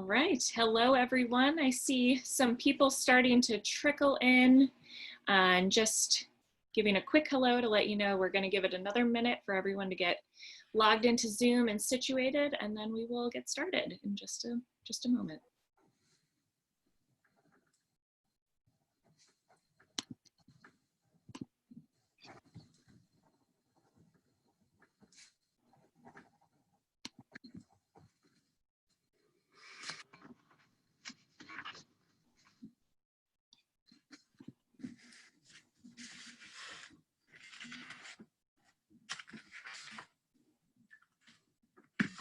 All right, hello everyone. I see some people starting to trickle in and just giving a quick hello to let you know we're going to give it another minute for everyone to get logged into Zoom and situated, and then we will get started in just a moment.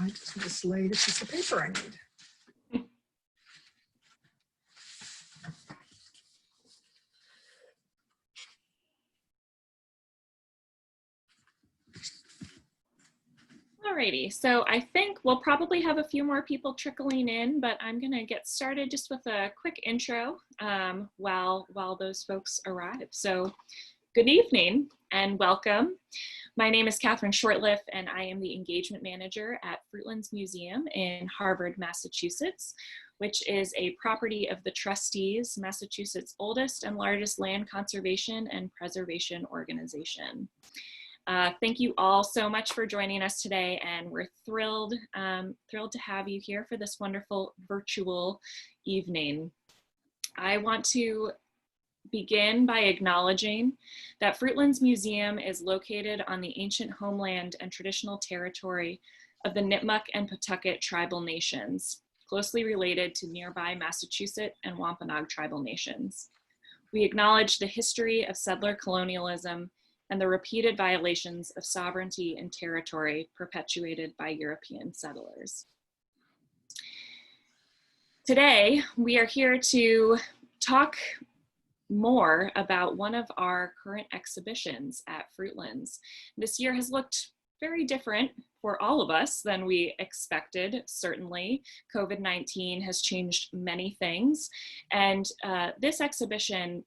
I just mislaid a piece of paper I need. Alrighty, so I think we'll probably have a few more people trickling in, but I'm gonna get started just with a quick intro while those folks arrive. So good evening and welcome. My name is Catherine Shortliff and I am the engagement manager at Fruitlands Museum in Harvard, Massachusetts, which is a property of the Trustees, Massachusetts' oldest and largest land conservation and preservation organization. Thank you all so much for joining us today, and we're thrilled to have you here for this wonderful virtual evening. I want to begin by acknowledging that Fruitlands Museum is located on the ancient homeland and traditional territory of the Nipmuc and Pawtucket tribal nations, closely related to nearby Massachusetts and Wampanoag tribal nations. We acknowledge the history of settler colonialism and the repeated violations of sovereignty and territory perpetuated by European settlers. Today, we are here to talk more about one of our current exhibitions at Fruitlands. This year has looked very different for all of us than we expected, certainly. COVID-19 has changed many things, and this exhibition,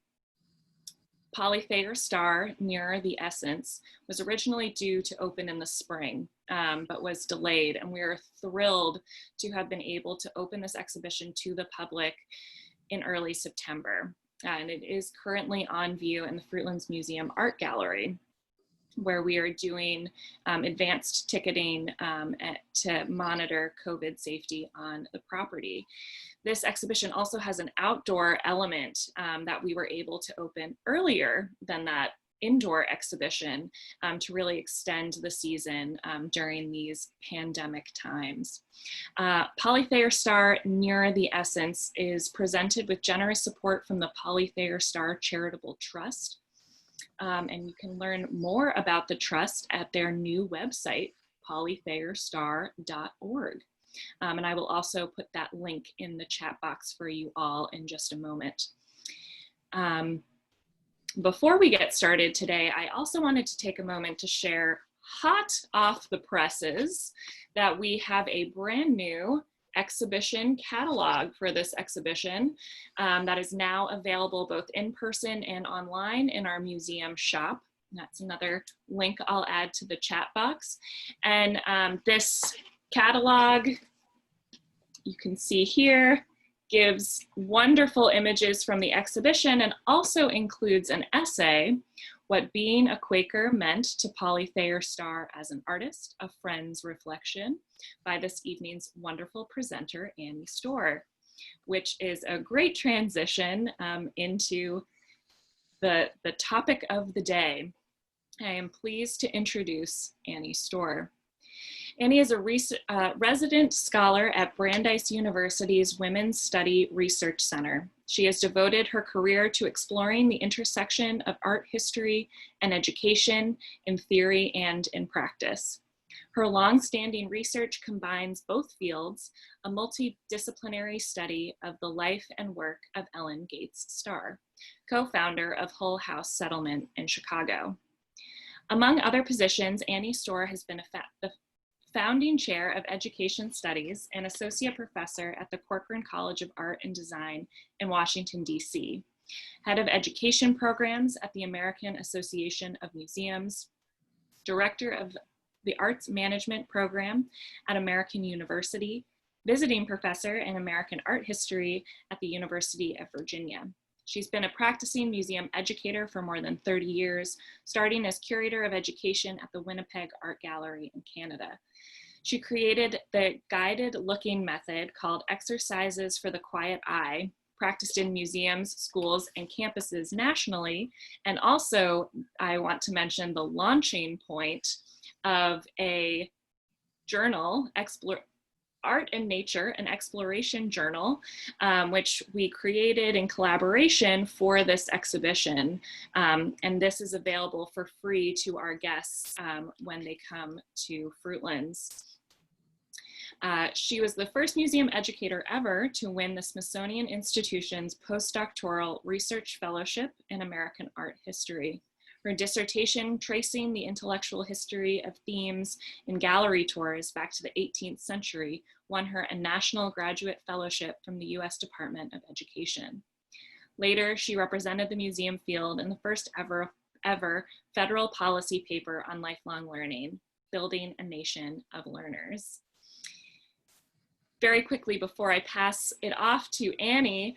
Polyfair Starr, Nearer the Essence, was originally due to open in the spring, but was delayed, and we are thrilled to have been able to open this exhibition to the public in early September. And it is currently on view in the Fruitlands Museum Art Gallery, where we are doing advanced ticketing to monitor COVID safety on the property. This exhibition also has an outdoor element that we were able to open earlier than that indoor exhibition to really extend the season during these pandemic times. Polyfair Starr, Nearer the Essence, is presented with generous support from the Polyfair Starr Charitable Trust. And you can learn more about the trust at their new website, polyfairstarr.org. And I will also put that link in the chat box for you all in just a moment. Before we get started today, I also wanted to take a moment to share hot off the presses that we have a brand new exhibition catalog for this exhibition that is now available both in person and online in our museum shop. That's another link I'll add to the chat box. And this catalog, you can see here, gives wonderful images from the exhibition and also includes an essay, What Being a Quaker Meant to Polyfair Starr as an Artist, a Friend's Reflection, by this evening's wonderful presenter, Annie Starr, which is a great transition into the topic of the day. I am pleased to introduce Annie Starr. Annie is a resident scholar at Brandeis University's Women's Study Research Center. She has devoted her career to exploring the intersection of art history and education in theory and in practice. Her long-standing research combines both fields, a multidisciplinary study of the life and work of Ellen Gates Starr, co-founder of Hull House Settlement in Chicago. Among other positions, Annie Starr has been the founding chair of education studies and associate professor at the Quaker College of Art and Design in Washington, D.C., head of education programs at the American Association of Museums, director of the Arts Management Program at American University, visiting professor in American art history at the University of Virginia. She's been a practicing museum educator for more than 30 years, starting as curator of education at the Winnipeg Art Gallery in Canada. She created the guided looking method called Exercises for the Quiet Eye, practiced in museums, schools, and campuses nationally. And also, I want to mention the launching point of a journal, Art and Nature, an exploration journal, which we created in collaboration for this exhibition. And this is available for free to our guests when they come to Fruitlands. She was the first museum educator ever to win the Smithsonian Institution's postdoctoral research fellowship in American art history. Her dissertation, tracing the intellectual history of themes in gallery tours back to the 18th century, won her a National Graduate Fellowship from the U.S. Department of Education. Later, she represented the museum field in the first ever federal policy paper on lifelong learning, Building a Nation of Learners. Very quickly, before I pass it off to Annie,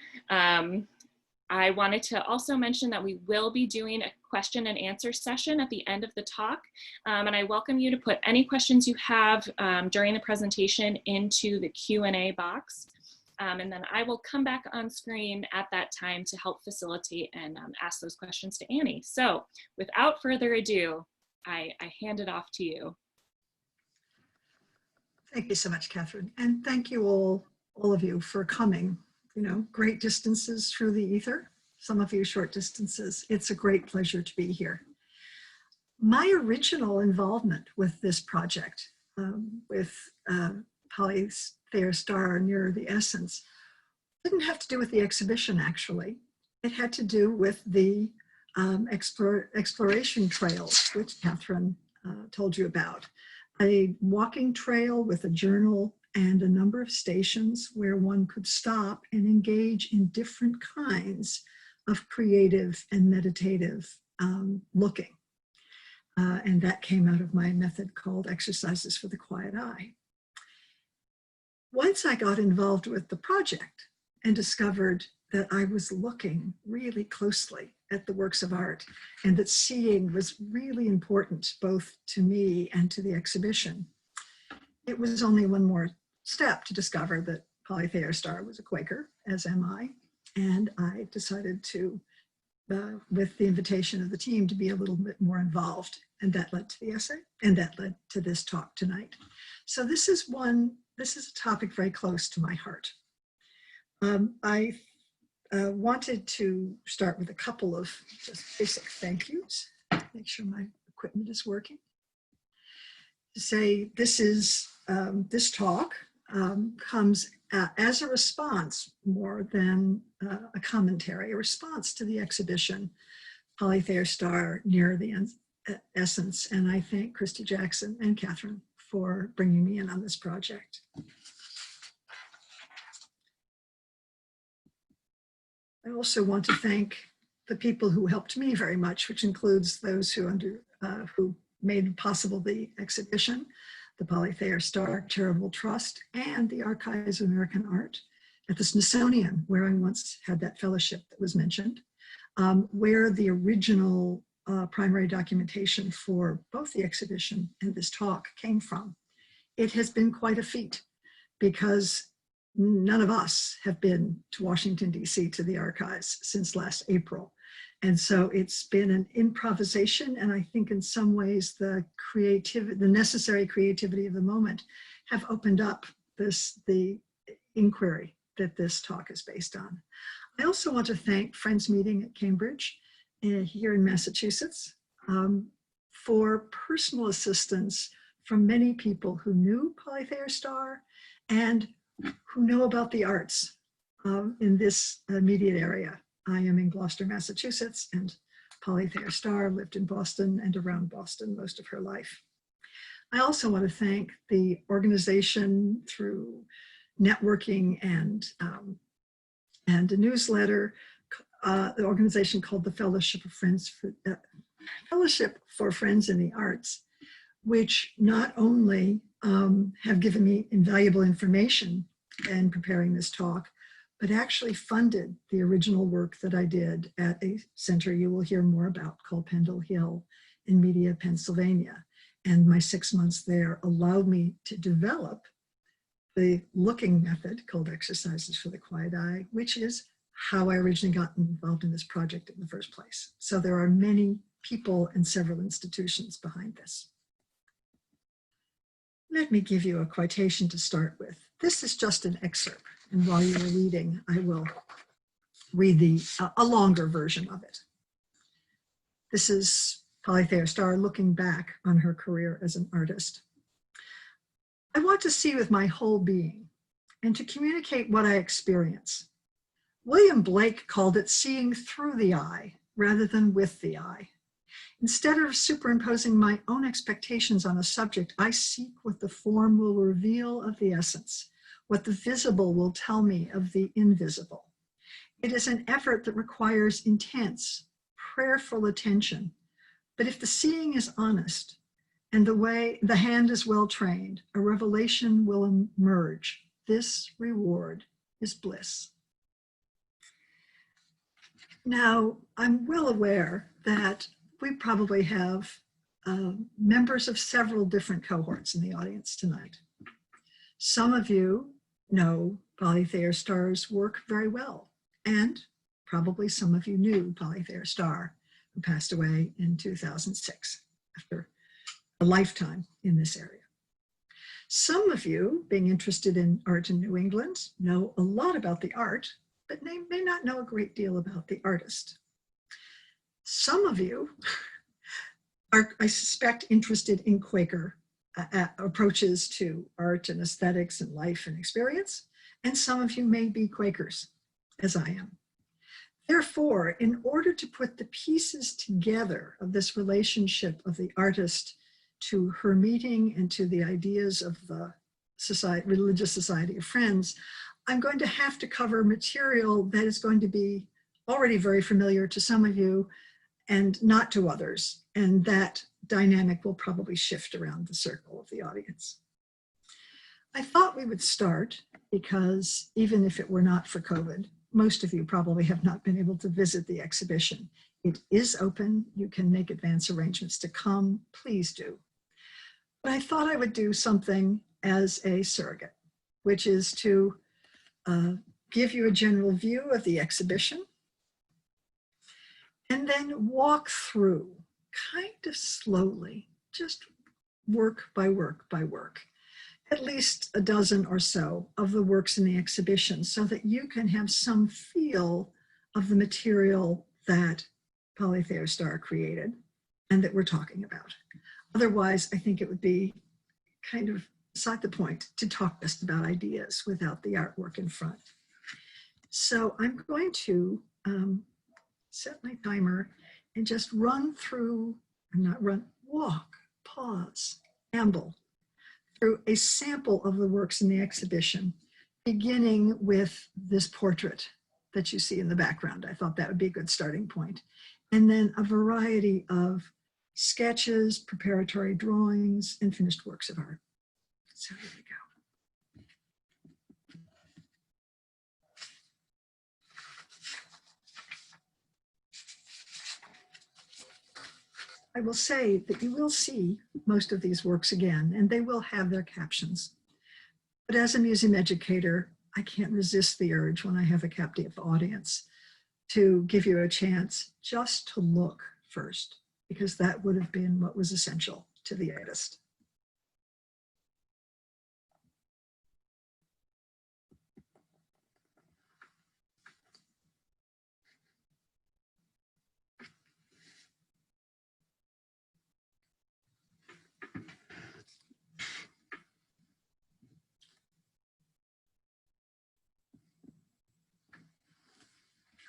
I wanted to also mention that we will be doing a question and answer session at the end of the talk. And I welcome you to put any questions you have during the presentation into the Q&A box. And then I will come back on screen at that time to help facilitate and ask those questions to Annie. So without further ado, I hand it off to you. Thank you so much, Catherine. And thank you all of you for coming. You know, great distances through the ether, some of you short distances. It's a great pleasure to be here. My original involvement with this project, with Thayer Starr, Nearer the Essence, didn't have to do with the exhibition, actually. It had to do with the exploration trails, which Catherine told you about. A walking trail with a journal and a number of stations where one could stop and engage in different kinds of creative and meditative looking. And that came out of my method called Exercises for the Quiet Eye. Once I got involved with the project and discovered that I was looking really closely at the works of art and that seeing was really important both to me and to the exhibition, it was only one more step to discover that Polyfair Starr was a Quaker, as am I, and I decided to, with the invitation of the team, to be a little bit more involved, and that led to the essay, and that led to this talk tonight. So this is a topic very close to my heart. I wanted to start with a couple of just basic thank yous, make sure my equipment is working. To say this talk comes as a response more than a commentary, a response to the exhibition, Polyfair Starr, Nearer the Essence. And I thank Christy Jackson and Catherine for bringing me in on this project. I also want to thank the people who helped me very much, which includes those who made possible the exhibition, the Polyfair Starr Charitable Trust, and the Archives of American Art at the Smithsonian, where I once had that fellowship that was mentioned, where the original primary documentation for both the exhibition and this talk came from. It has been quite a feat because none of us have been to Washington, D.C. to the archives since last April. And so it's been an improvisation, and I think in some ways the necessary creativity of the moment have opened up the inquiry that this talk is based on. I also want to thank Friends Meeting at Cambridge here in Massachusetts for personal assistance from many people who knew Polyfair Starr and who know about the arts in this immediate area. I am in Gloucester, Massachusetts, and Polyfair Starr lived in Boston and around Boston most of her life. I also want to thank the organization through networking and a newsletter, the organization called the Fellowship for Friends in the Arts, which not only have given me invaluable information in preparing this talk, but actually funded the original work that I did at a center you will hear more about called Pendle Hill in Media, Pennsylvania. And my 6 months there allowed me to develop the looking method called Exercises for the Quiet Eye, which is how I originally got involved in this project in the first place. So there are many people and several institutions behind this. Let me give you a quotation to start with. This is just an excerpt, and while you are reading, I will read a longer version of it. This is Thayer Starr looking back on her career as an artist. I want to see with my whole being and to communicate what I experience. William Blake called it seeing through the eye rather than with the eye. Instead of superimposing my own expectations on a subject, I seek what the form will reveal of the essence, what the visible will tell me of the invisible. It is an effort that requires intense, prayerful attention. But if the seeing is honest and the hand is well trained, a revelation will emerge. This reward is bliss. Now, I'm well aware that we probably have members of several different cohorts in the audience tonight. Some of you know Polyfair Starr's work very well, and probably some of you knew Polyfair Starr, who passed away in 2006 after a lifetime in this area. Some of you, being interested in art in New England, know a lot about the art, but may not know a great deal about the artist. Some of you are, I suspect, interested in Quaker approaches to art and aesthetics and life and experience, and some of you may be Quakers, as I am. Therefore, in order to put the pieces together of this relationship of the artist to her meeting and to the ideas of the Religious Society of Friends, I'm going to have to cover material that is going to be already very familiar to some of you and not to others. And that dynamic will probably shift around the circle of the audience. I thought we would start because even if it were not for COVID, most of you probably have not been able to visit the exhibition. It is open. You can make advance arrangements to come. Please do. But I thought I would do something as a surrogate, which is to give you a general view of the exhibition and then walk through kind of slowly, just work by work by work, at least a dozen or so of the works in the exhibition so that you can have some feel of the material that Polyfair Starr created and that we're talking about. Otherwise, I think it would be kind of beside the point to talk just about ideas without the artwork in front. So I'm going to set my timer and just run through, walk, pause, amble through a sample of the works in the exhibition, beginning with this portrait that you see in the background. I thought that would be a good starting point. And then a variety of sketches, preparatory drawings, and finished works of art. So here we go. I will say that you will see most of these works again, and they will have their captions. But as a museum educator, I can't resist the urge when I have a captive audience to give you a chance just to look first, because that would have been what was essential to the artist.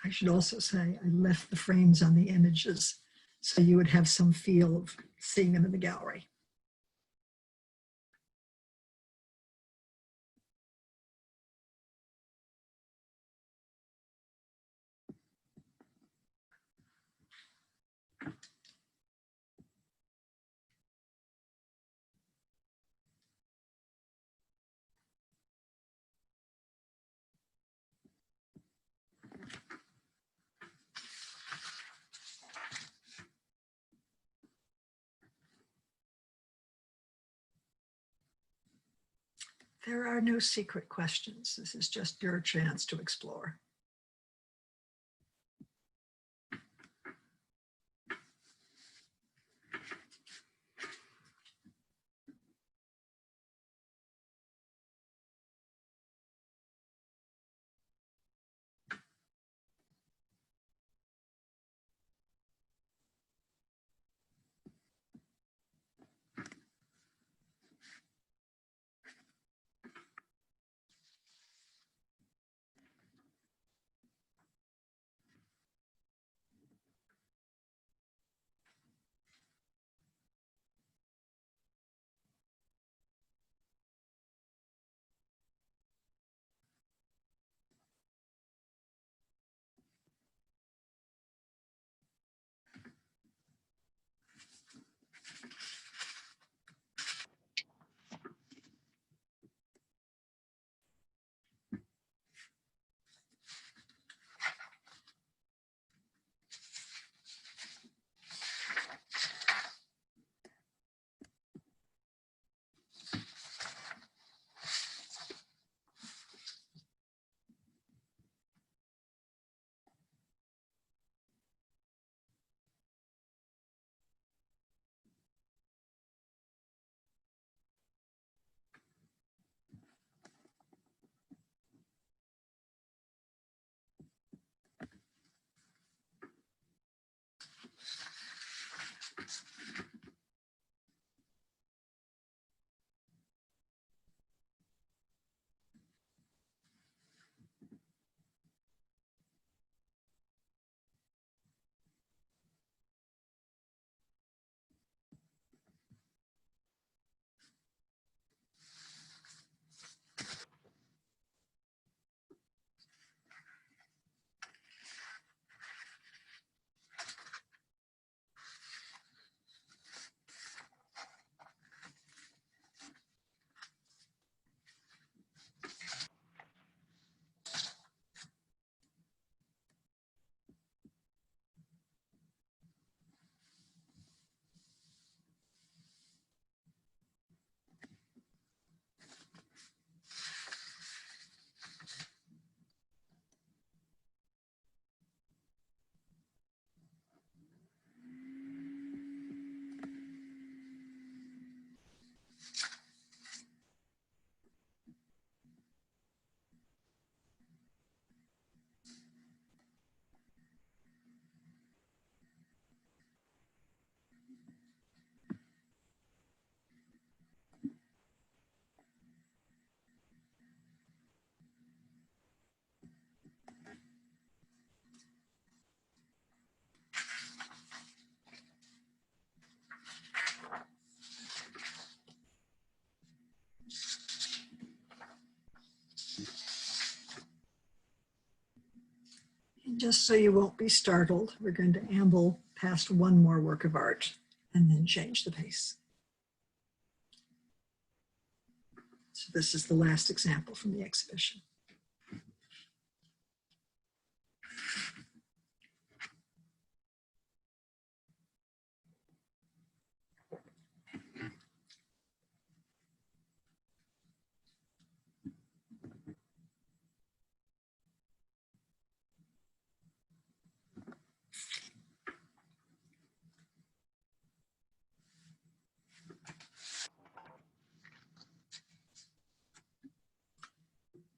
I should also say I left the frames on the images so you would have some feel of seeing them in the gallery. There are no secret questions. This is just your chance to explore. Just so you won't be startled, we're going to amble past one more work of art and then change the pace. So this is the last example from the exhibition.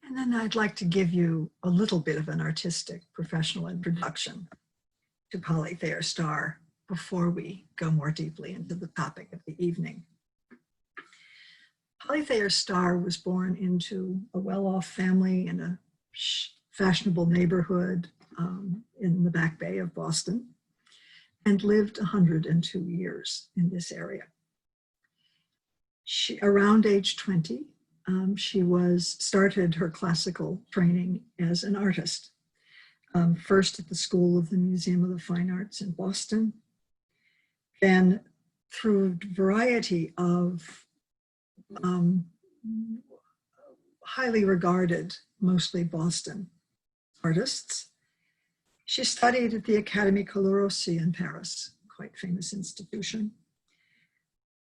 And then I'd like to give you a little bit of an artistic professional introduction to Thayer Starr before we go more deeply into the topic of the evening. Thayer Starr was born into a well-off family in a fashionable neighborhood in the Back Bay of Boston and lived 102 years in this area. Around age 20, she started her classical training as an artist, first at the School of the Museum of the Fine Arts in Boston, then through a variety of highly regarded, mostly Boston artists. She studied at the Académie Colarossi in Paris, quite famous institution.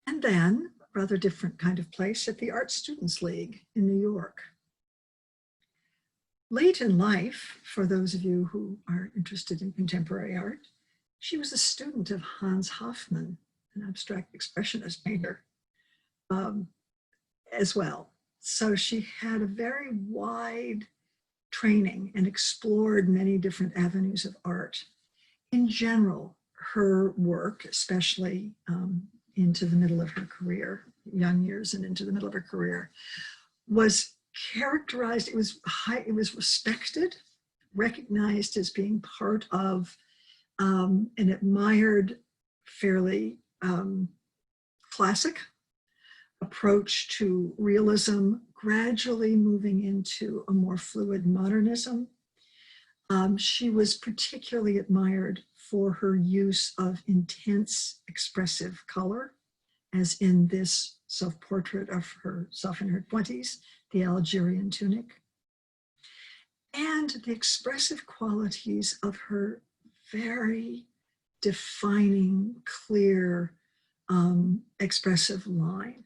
And then rather different kind of place at the Art Students League in New York. Late in life, for those of you who are interested in contemporary art, she was a student of Hans Hofmann, an abstract expressionist painter, as well. So she had a very wide training and explored many different avenues of art. In general, her work, especially into the middle of her career, young years and into the middle of her career, was characterized, it was respected, recognized as being part of an admired, fairly classic approach to realism, gradually moving into a more fluid modernism. She was particularly admired for her use of intense expressive color, as in this self-portrait of herself in her 20s, the Algerian tunic, and the expressive qualities of her very defining, clear, expressive line,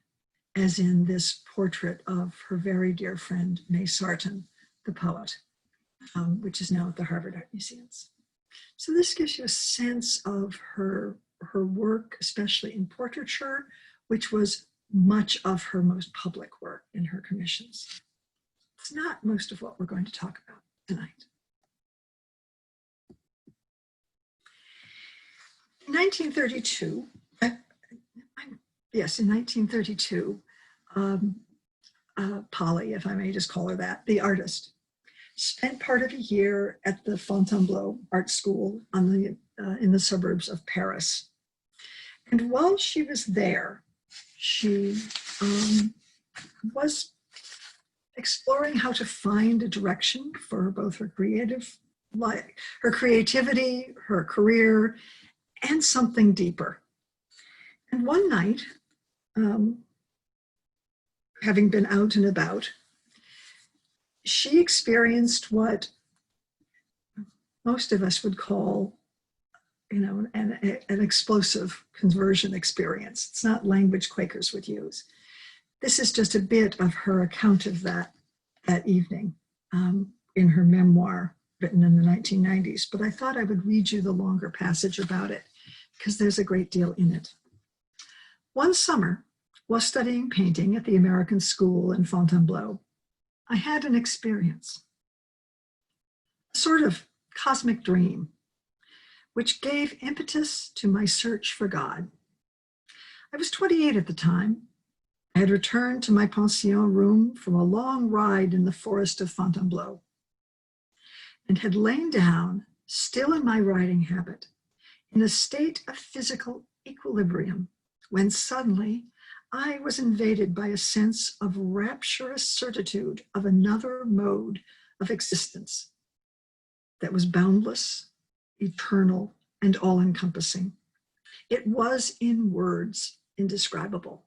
as in this portrait of her very dear friend, May Sarton, the poet, which is now at the Harvard Art Museums. So this gives you a sense of her work, especially in portraiture, which was much of her most public work in her commissions. It's not most of what we're going to talk about tonight. In 1932, Polly, if I may just call her that, the artist, spent part of a year at the Fontainebleau Art School in the suburbs of Paris. And while she was there, she was exploring how to find a direction for both her creative life, her creativity, her career, and something deeper. And one night, having been out and about, she experienced what most of us would call, an explosive conversion experience. It's not language Quakers would use. This is just a bit of her account of that evening in her memoir written in the 1990s. But I thought I would read you the longer passage about it because there's a great deal in it. One summer, while studying painting at the American School in Fontainebleau, I had an experience, a sort of cosmic dream, which gave impetus to my search for God. I was 28 at the time. I had returned to my pension room from a long ride in the forest of Fontainebleau and had lain down, still in my riding habit, in a state of physical equilibrium, when suddenly I was invaded by a sense of rapturous certitude of another mode of existence that was boundless, eternal, and all-encompassing. It was, in words, indescribable.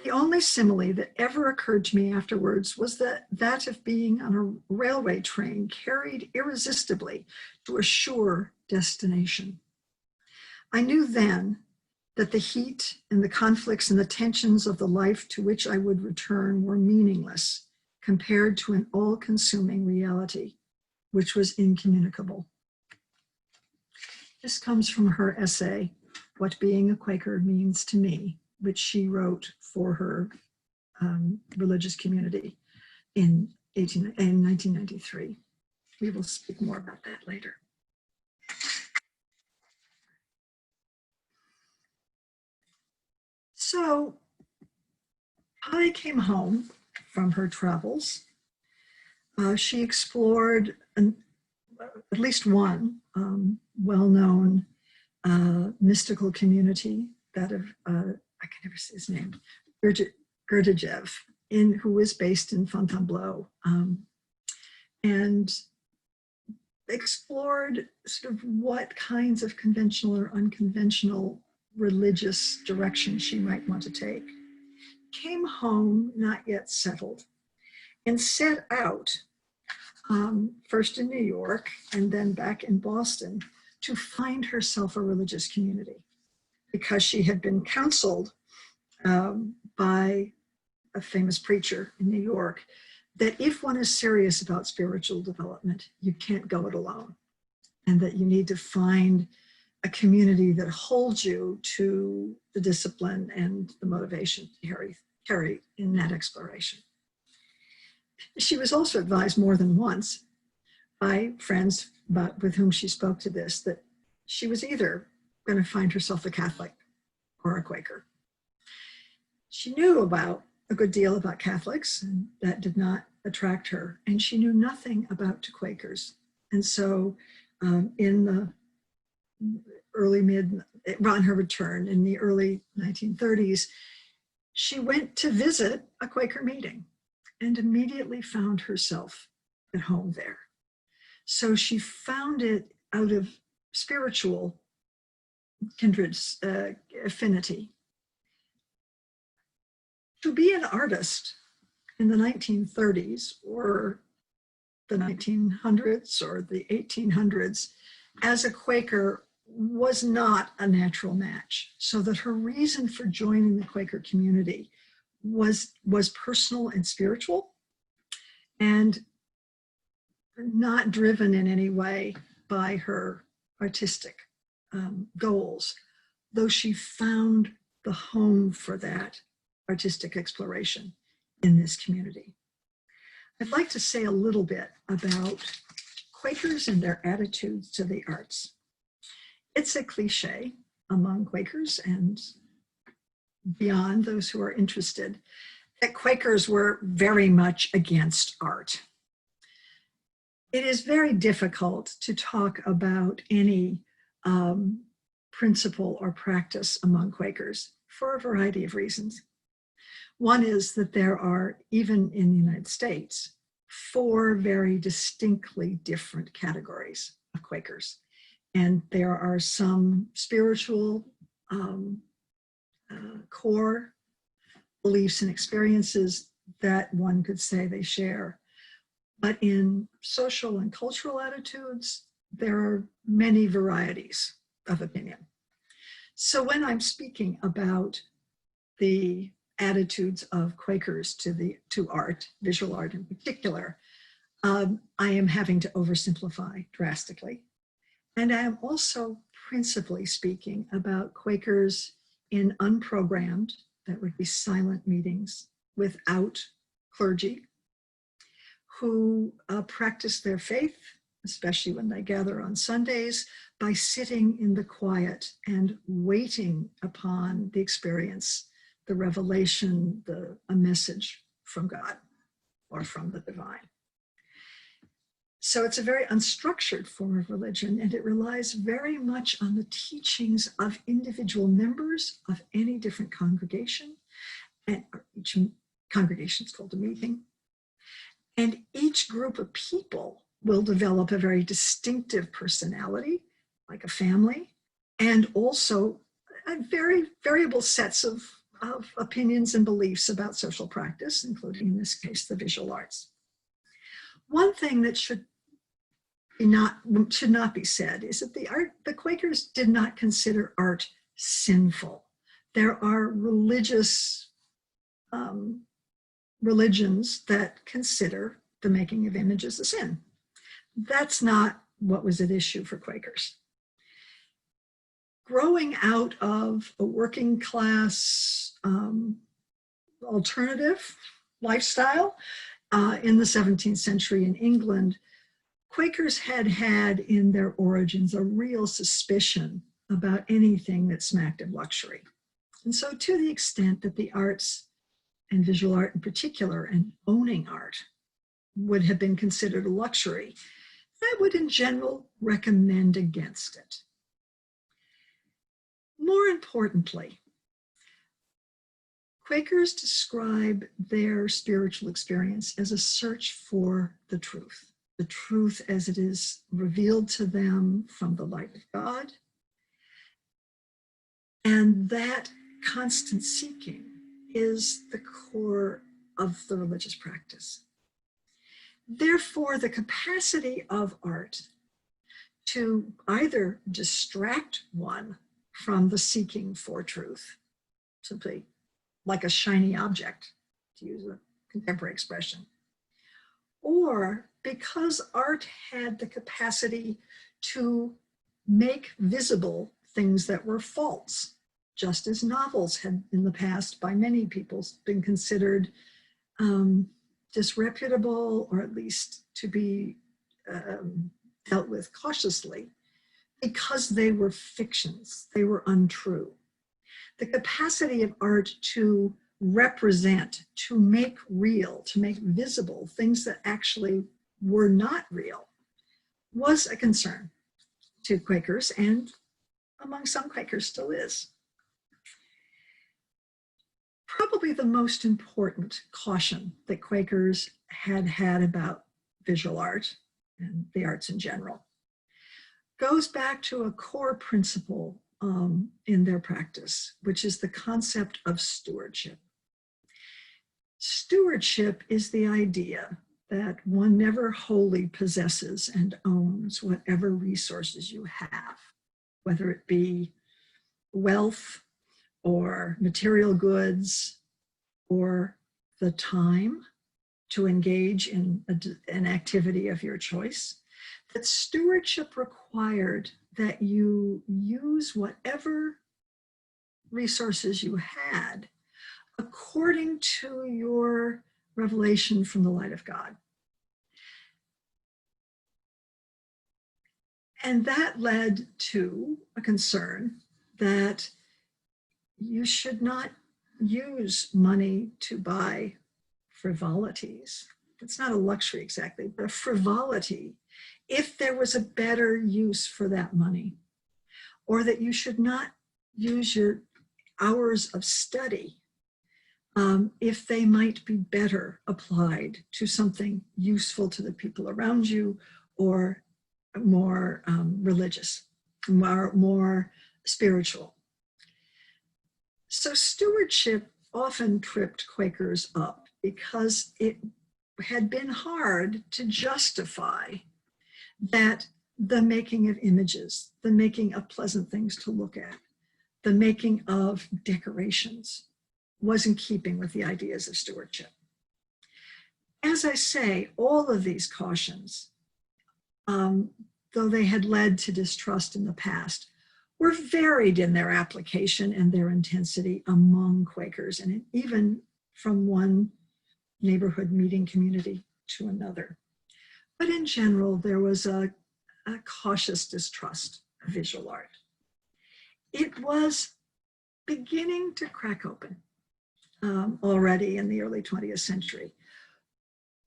The only simile that ever occurred to me afterwards was that of being on a railway train carried irresistibly to a sure destination. I knew then that the heat and the conflicts and the tensions of the life to which I would return were meaningless compared to an all-consuming reality, which was incommunicable. This comes from her essay, What Being a Quaker Means to Me, which she wrote for her religious community in 1993. We will speak more about that later. So Polly came home from her travels. She explored at least one well-known mystical community, that of, I can never say his name, Gurdjieff, who was based in Fontainebleau, and explored sort of what kinds of conventional or unconventional religious direction she might want to take. Came home, not yet settled, and set out, first in New York and then back in Boston, to find herself a religious community, because she had been counseled by a famous preacher in New York, that if one is serious about spiritual development, you can't go it alone, and that you need to find a community that holds you to the discipline and the motivation to carry in that exploration. She was also advised more than once by friends with whom she spoke to this, that she was either going to find herself a Catholic or a Quaker. She knew about a good deal about Catholics, and that did not attract her. And she knew nothing about Quakers. And so in the on her return in the early 1930s, she went to visit a Quaker meeting and immediately found herself at home there. So she found it out of spiritual kindred affinity. To be an artist in the 1930s or the 1900s or the 1800s as a Quaker was not a natural match, so that her reason for joining the Quaker community was personal and spiritual, and not driven in any way by her artistic goals, though she found the home for that artistic exploration in this community. I'd like to say a little bit about Quakers and their attitudes to the arts. It's a cliche among Quakers and beyond, those who are interested, that Quakers were very much against art. It is very difficult to talk about any principle or practice among Quakers for a variety of reasons. One is that there are, even in the United States, 4 very distinctly different categories of Quakers. And there are some spiritual core beliefs and experiences that one could say they share. But in social and cultural attitudes, there are many varieties of opinion. So when I'm speaking about the attitudes of Quakers to art, visual art in particular, I am having to oversimplify drastically. And I am also principally speaking about Quakers in unprogrammed, that would be silent meetings without clergy, who practice their faith, especially when they gather on Sundays, by sitting in the quiet and waiting upon the experience, the revelation, a message from God or from the divine. So it's a very unstructured form of religion, and it relies very much on the teachings of individual members of any different congregation. And each congregation is called a meeting. And each group of people will develop a very distinctive personality, like a family, and also a very variable sets of opinions and beliefs about social practice, including, in this case, the visual arts. One thing that should not be said is that the Quakers did not consider art sinful. There are religions that consider the making of images a sin. That's not what was at issue for Quakers. Growing out of a working class alternative lifestyle in the 17th century in England, Quakers had in their origins a real suspicion about anything that smacked of luxury. And so to the extent that the arts, and visual art in particular, and owning art would have been considered a luxury, I would in general recommend against it. More importantly, Quakers describe their spiritual experience as a search for the truth as it is revealed to them from the light of God. And that constant seeking is the core of the religious practice. Therefore, the capacity of art to either distract one from the seeking for truth, simply like a shiny object, to use a contemporary expression, or because art had the capacity to make visible things that were false, just as novels had in the past by many people been considered disreputable, or at least to be dealt with cautiously, because they were fictions, they were untrue. The capacity of art to represent, to make real, to make visible things that actually were not real was a concern to Quakers, and among some Quakers still is. Probably the most important caution that Quakers had about visual art and the arts in general goes back to a core principle in their practice, which is the concept of stewardship. Stewardship is the idea that one never wholly possesses and owns whatever resources you have, whether it be wealth or material goods or the time to engage in an activity of your choice. That stewardship required that you use whatever resources you had according to your revelation from the light of God. And that led to a concern that you should not use money to buy frivolities. It's not a luxury exactly, but a frivolity, if there was a better use for that money, or that you should not use your hours of study if they might be better applied to something useful to the people around you, or more religious, more spiritual. So stewardship often tripped Quakers up because it had been hard to justify that the making of images, the making of pleasant things to look at, the making of decorations was in keeping with the ideas of stewardship. As I say, all of these cautions, though they had led to distrust in the past, were varied in their application and their intensity among Quakers, and even from one neighborhood meeting community to another. But in general, there was a cautious distrust of visual art. It was beginning to crack open already in the early 20th century.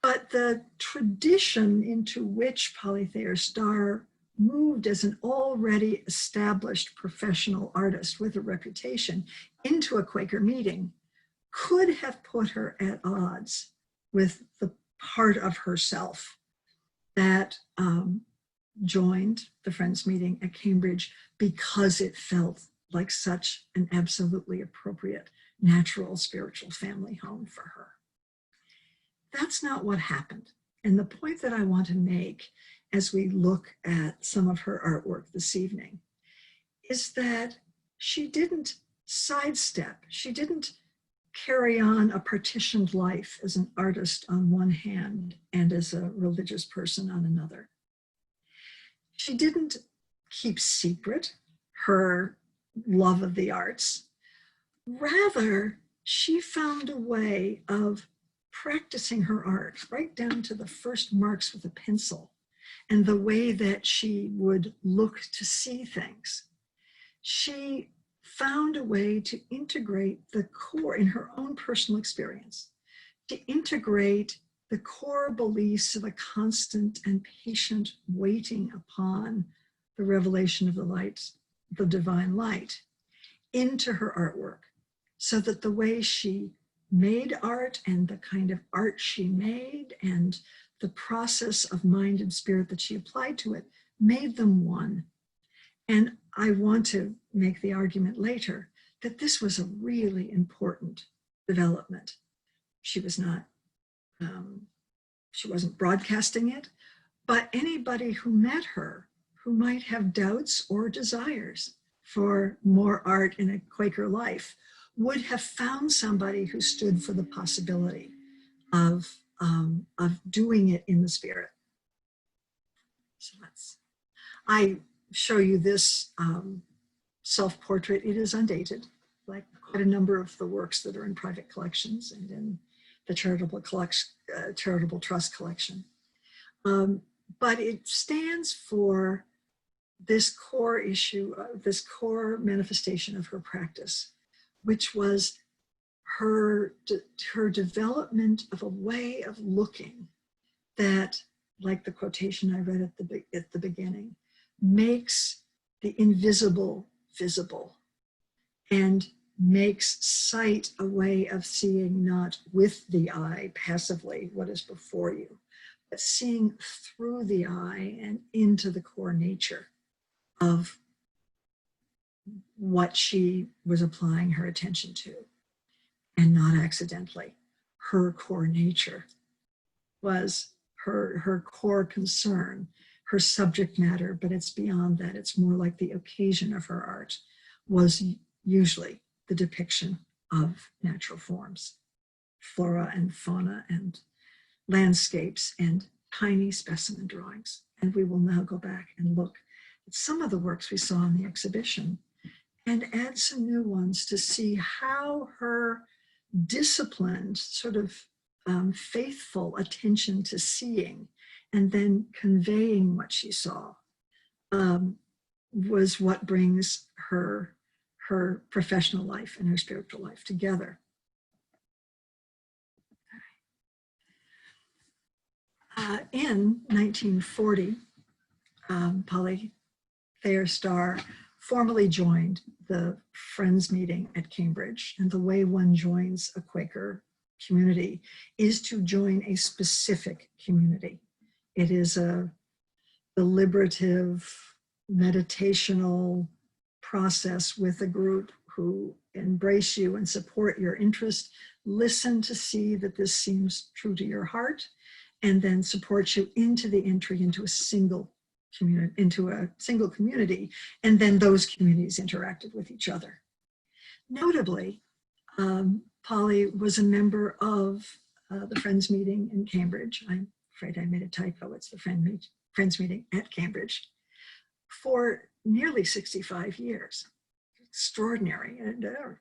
But the tradition into which Polyfair Starr moved as an already established professional artist with a reputation into a Quaker meeting could have put her at odds with the part of herself that joined the Friends meeting at Cambridge because it felt like such an absolutely appropriate, natural, spiritual family home for her. That's not what happened. And the point that I want to make as we look at some of her artwork this evening is that she didn't sidestep, she didn't carry on a partitioned life as an artist on one hand and as a religious person on another. She didn't keep secret her love of the arts. Rather, she found a way of practicing her art right down to the first marks with a pencil and the way that she would look to see things. She found a way to integrate the core in her own personal experience, to integrate the core beliefs of a constant and patient waiting upon the revelation of the light, the divine light, into her artwork, so that the way she made art and the kind of art she made and the process of mind and spirit that she applied to it made them one. And I want to make the argument later that this was a really important development. She was not, she wasn't broadcasting it, but anybody who met her who might have doubts or desires for more art in a Quaker life would have found somebody who stood for the possibility of doing it in the spirit. So I show you this self-portrait. It is undated, like quite a number of the works that are in private collections and in the charitable trust collection. But it stands for this core issue, this core manifestation of her practice, which was her development of a way of looking that, like the quotation I read at the beginning, makes the invisible visible and makes sight a way of seeing not with the eye passively what is before you, but seeing through the eye and into the core nature of what she was applying her attention to. And not accidentally. Her core nature was her core concern, her subject matter, but it's beyond that. It's more like the occasion of her art was usually the depiction of natural forms, flora and fauna and landscapes and tiny specimen drawings. And we will now go back and look at some of the works we saw in the exhibition and add some new ones to see how her disciplined, sort of faithful attention to seeing and then conveying what she saw was what brings her professional life and her spiritual life together. In 1940, Thayer Starr formally joined the Friends meeting at Cambridge. And the way one joins a Quaker community is to join a specific community. It is a deliberative, meditational process with a group who embrace you and support your interest, listen to see that this seems true to your heart, and then support you into the entry into a single community, and then those communities interacted with each other. Notably, Polly was a member of the Friends meeting in Cambridge. I'm afraid I made a typo. It's the Friends meeting at Cambridge for nearly 65 years. Extraordinary,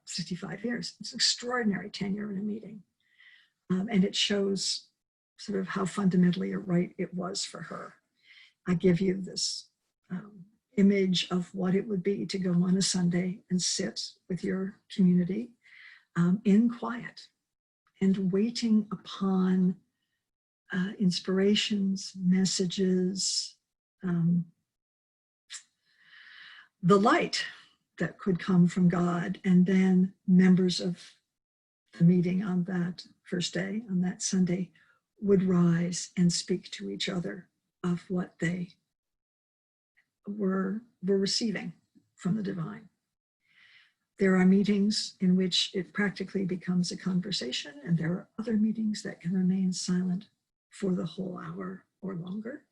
65 years. It's extraordinary tenure in a meeting. And it shows sort of how fundamentally a right it was for her. I give you this image of what it would be to go on a Sunday and sit with your community in quiet and waiting upon inspirations, messages, the light that could come from God, and then members of the meeting on that first day, on that Sunday, would rise and speak to each other of what they were receiving from the divine. There are meetings in which it practically becomes a conversation, and there are other meetings that can remain silent for the whole hour or longer.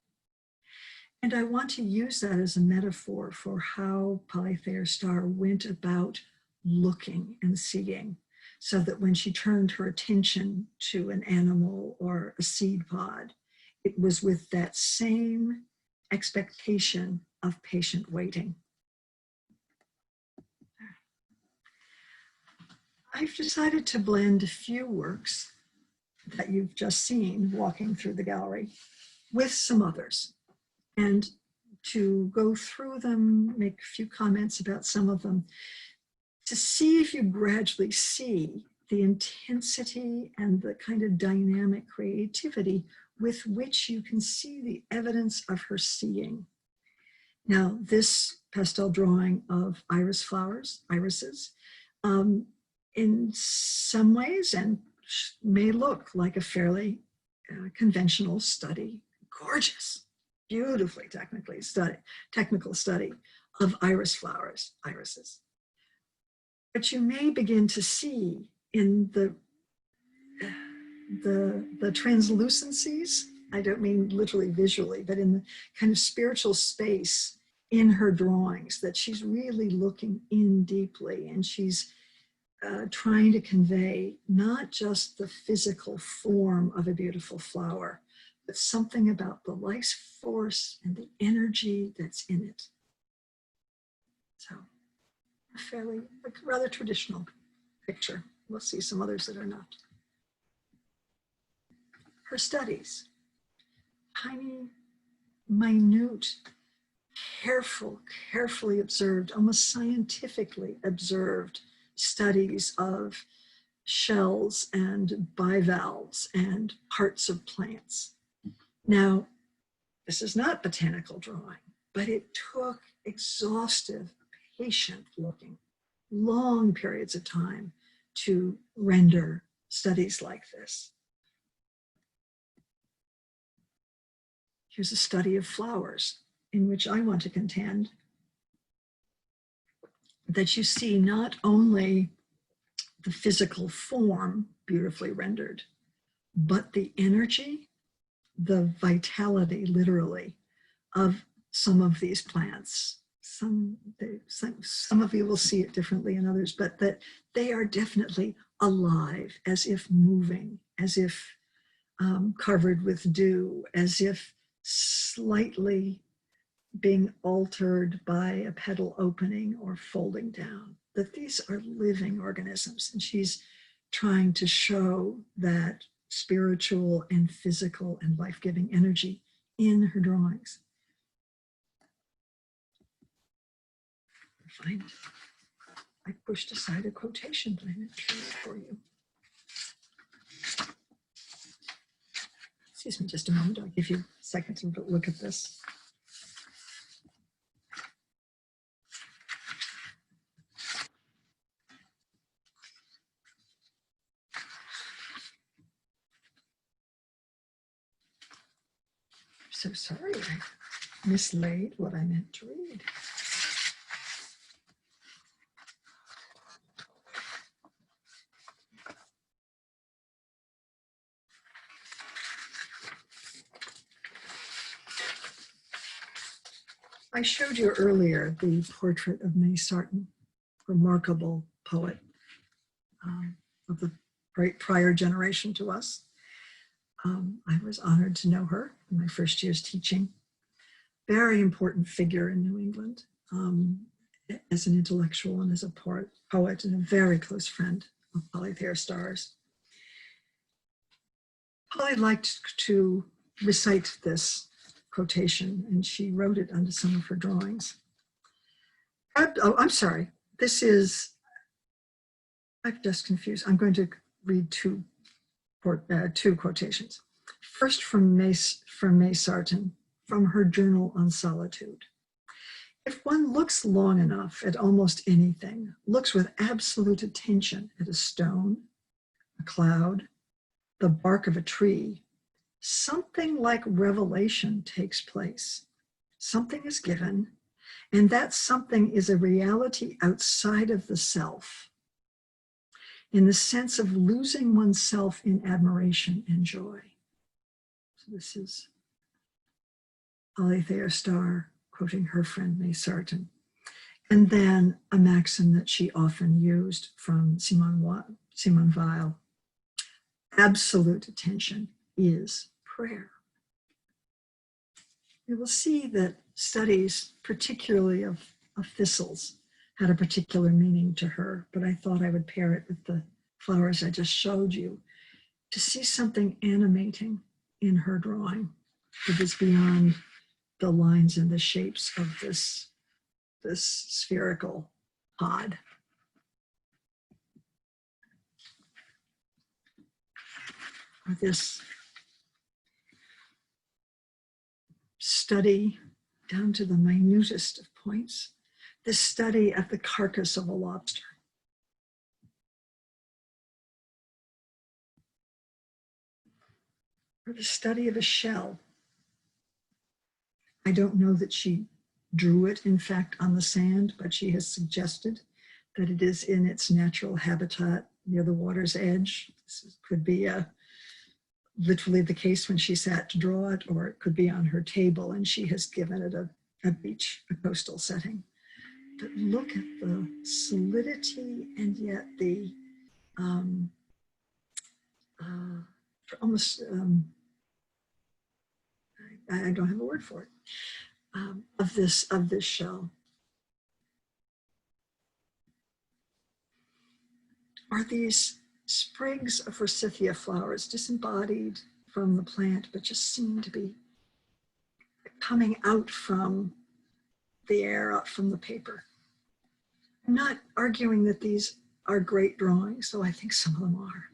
And I want to use that as a metaphor for how Polyfair Starr went about looking and seeing, so that when she turned her attention to an animal or a seed pod, it was with that same expectation of patient waiting. I've decided to blend a few works that you've just seen walking through the gallery with some others, and to go through them, make a few comments about some of them, to see if you gradually see the intensity and the kind of dynamic creativity with which you can see the evidence of her seeing. Now, this pastel drawing of iris flowers, irises, in some ways, and may look like a fairly conventional study, gorgeous, beautifully technical study of iris flowers, irises. But you may begin to see in the translucencies, I don't mean literally visually, but in the kind of spiritual space in her drawings, that she's really looking in deeply, and she's trying to convey not just the physical form of a beautiful flower, but something about the life force and the energy that's in it. So a fairly, like, rather traditional picture. We'll see some others that are not. Her studies, tiny, minute, carefully observed, almost scientifically observed studies of shells and bivalves and parts of plants. Now, this is not botanical drawing, but it took exhaustive, patient looking, long periods of time to render studies like this. Here's a study of flowers in which I want to contend that you see not only the physical form beautifully rendered, but the energy, the vitality, literally, of some of these plants. Some of you will see it differently in others, but that they are definitely alive, as if moving, as if covered with dew, as if slightly being altered by a petal opening or folding down, that these are living organisms. And she's trying to show that spiritual and physical and life-giving energy in her drawings. Find it. I pushed aside a quotation, but I didn't show it for you. Excuse me just a moment. I'll give you a second to look at this. So sorry, I mislaid what I meant to read. I showed you earlier the portrait of May Sarton, remarkable poet of the prior generation to us. I was honored to know her in my first year's teaching. Very important figure in New England as an intellectual and as a poet and a very close friend of Polyfair Starr's. Polly liked to recite this quotation, and she wrote it onto some of her drawings. Oh, I'm sorry. This is, I've just confused. I'm going to read two quotations. First from May Sarton, from her journal on solitude. If one looks long enough at almost anything, looks with absolute attention at a stone, a cloud, the bark of a tree, something like revelation takes place. Something is given, and that something is a reality outside of the self, in the sense of losing oneself in admiration and joy. So this is Thayer Starr quoting her friend May Sarton. And then a maxim that she often used from Simone Weil. Absolute attention is prayer. You will see that studies, particularly of thistles, had a particular meaning to her, but I thought I would pair it with the flowers I just showed you to see something animating in her drawing that is beyond the lines and the shapes of this spherical pod. Or this study down to the minutest of points, this study of the carcass of a lobster. Or the study of a shell. I don't know that she drew it, in fact, on the sand, but she has suggested that it is in its natural habitat near the water's edge. This could be literally the case when she sat to draw it, or it could be on her table and she has given it a beach, a coastal setting. but look at the solidity and yet the almost, I don't have a word for it, of this shell. Are these sprigs of forsythia flowers disembodied from the plant, but just seem to be coming out from the air, out from the paper? I'm not arguing that these are great drawings, though I think some of them are,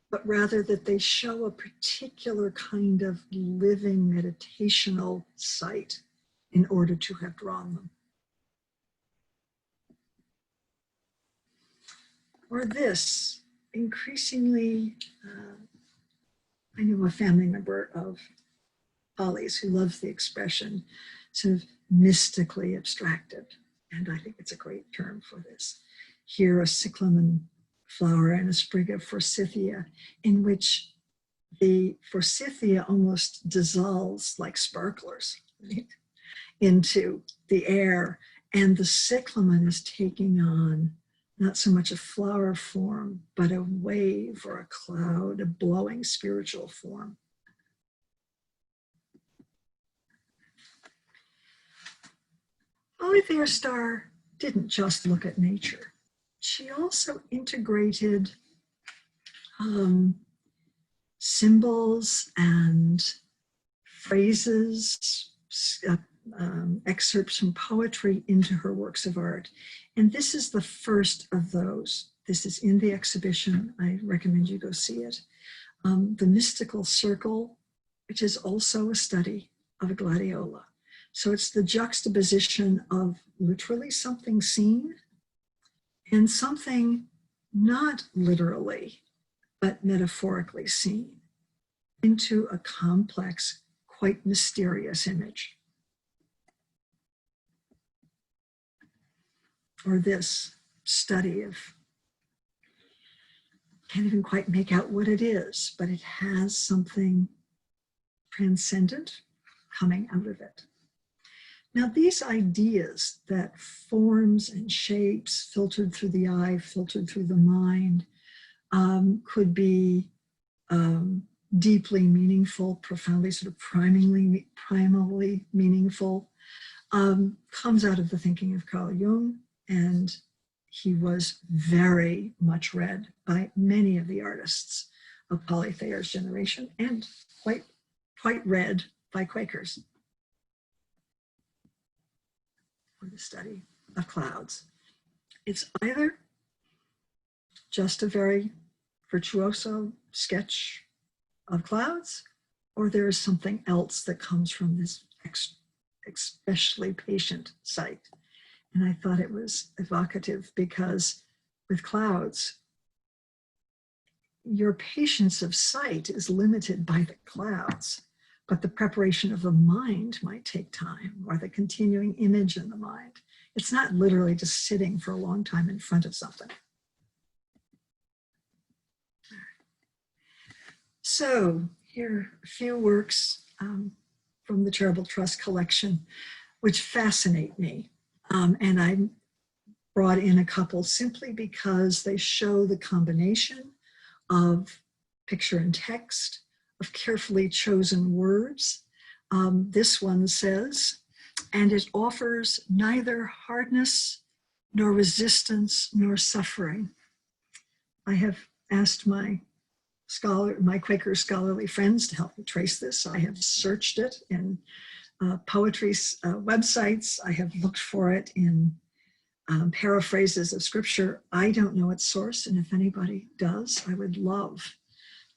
but rather that they show a particular kind of living meditational site in order to have drawn them. Or this, increasingly, I knew a family member of Polly's who loves the expression sort of mystically abstracted, and I think it's a great term for this. Here, a cyclamen flower and a sprig of forsythia, in which the forsythia almost dissolves like sparklers, right, into the air, and the cyclamen is taking on not so much a flower form, but a wave or a cloud, a blowing spiritual form. Thayer Starr didn't just look at nature. She also integrated symbols and phrases, excerpts from poetry into her works of art. And this is the first of those. This is in the exhibition. I recommend you go see it. The Mystical Circle, which is also a study of a gladiola. So it's the juxtaposition of literally something seen and something not literally, but metaphorically seen into a complex, quite mysterious image. Or this study of, can't even quite make out what it is, but it has something transcendent coming out of it. Now, these ideas that forms and shapes filtered through the eye, filtered through the mind, could be deeply meaningful, profoundly sort of primally meaningful, comes out of the thinking of Carl Jung, and he was very much read by many of the artists of Polyfair's generation, and quite read by Quakers for the study of clouds. It's either just a very virtuoso sketch of clouds, or there is something else that comes from this especially patient sight. And I thought it was evocative because with clouds, your patience of sight is limited by the clouds, but the preparation of the mind might take time, or the continuing image in the mind. It's not literally just sitting for a long time in front of something. So here are a few works from the Charitable Trust collection, which fascinate me. And I brought in a couple simply because they show the combination of picture and text, of carefully chosen words. This one says, and it offers neither hardness nor resistance nor suffering. I have asked my Quaker scholarly friends to help me trace this. I have searched it in poetry websites. I have looked for it in paraphrases of scripture. I don't know its source, and if anybody does, I would love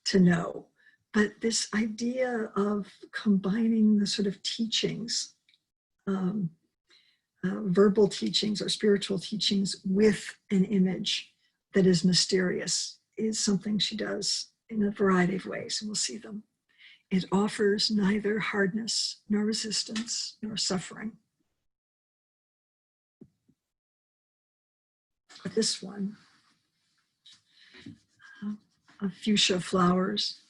to know. But this idea of combining the sort of teachings, verbal teachings or spiritual teachings with an image that is mysterious is something she does in a variety of ways, and we'll see them. It offers neither hardness nor resistance nor suffering. But this one, of fuchsia flowers,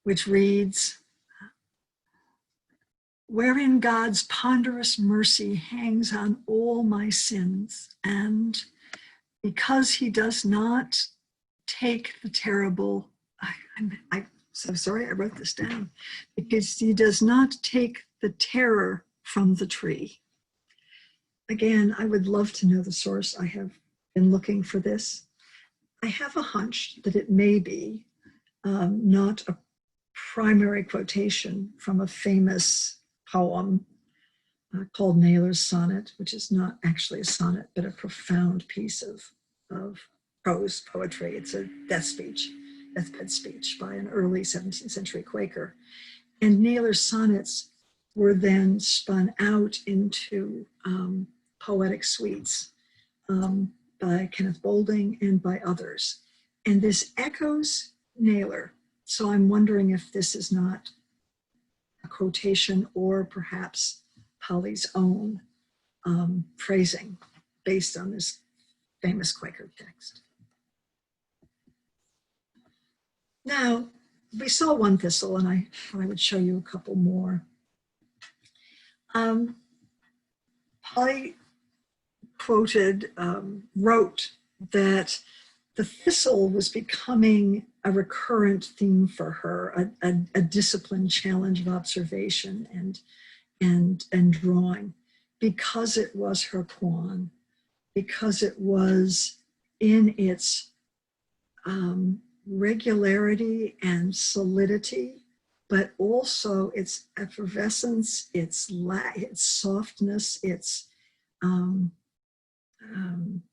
which reads, wherein God's ponderous mercy hangs on all my sins, and because he does not take the terrible, I'm so sorry I wrote this down, because he does not take the terror from the tree. Again, I would love to know the source. I have been looking for this. I have a hunch that it may be not a primary quotation from a famous poem called Naylor's Sonnet, which is not actually a sonnet, but a profound piece of prose poetry. It's a deathbed speech by an early 17th century Quaker. And Naylor's sonnets were then spun out into poetic suites by Kenneth Boulding and by others. And this echoes Naylor. So I'm wondering if this is not a quotation or perhaps Polly's own phrasing based on this famous Quaker text. Now, we saw one thistle, and I thought I would show you a couple more. Polly wrote that the thistle was becoming a recurrent theme for her, a disciplined challenge of observation and drawing, because it was her quan, because it was in its regularity and solidity, but also its effervescence, its softness, its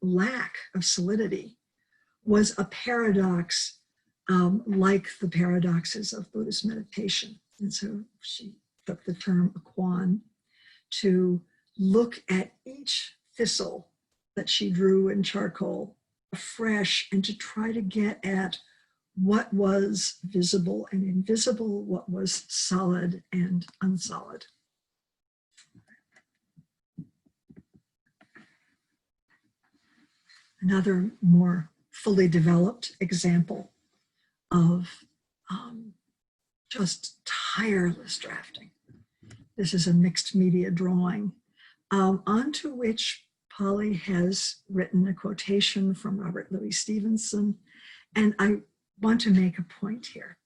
lack of solidity was a paradox like the paradoxes of Buddhist meditation. And so she took the term quan to look at each thistle that she drew in charcoal afresh and to try to get at what was visible and invisible, what was solid and unsolid. Another more fully developed example of just tireless drafting. This is a mixed media drawing onto which Polly has written a quotation from Robert Louis Stevenson. And I want to make a point here,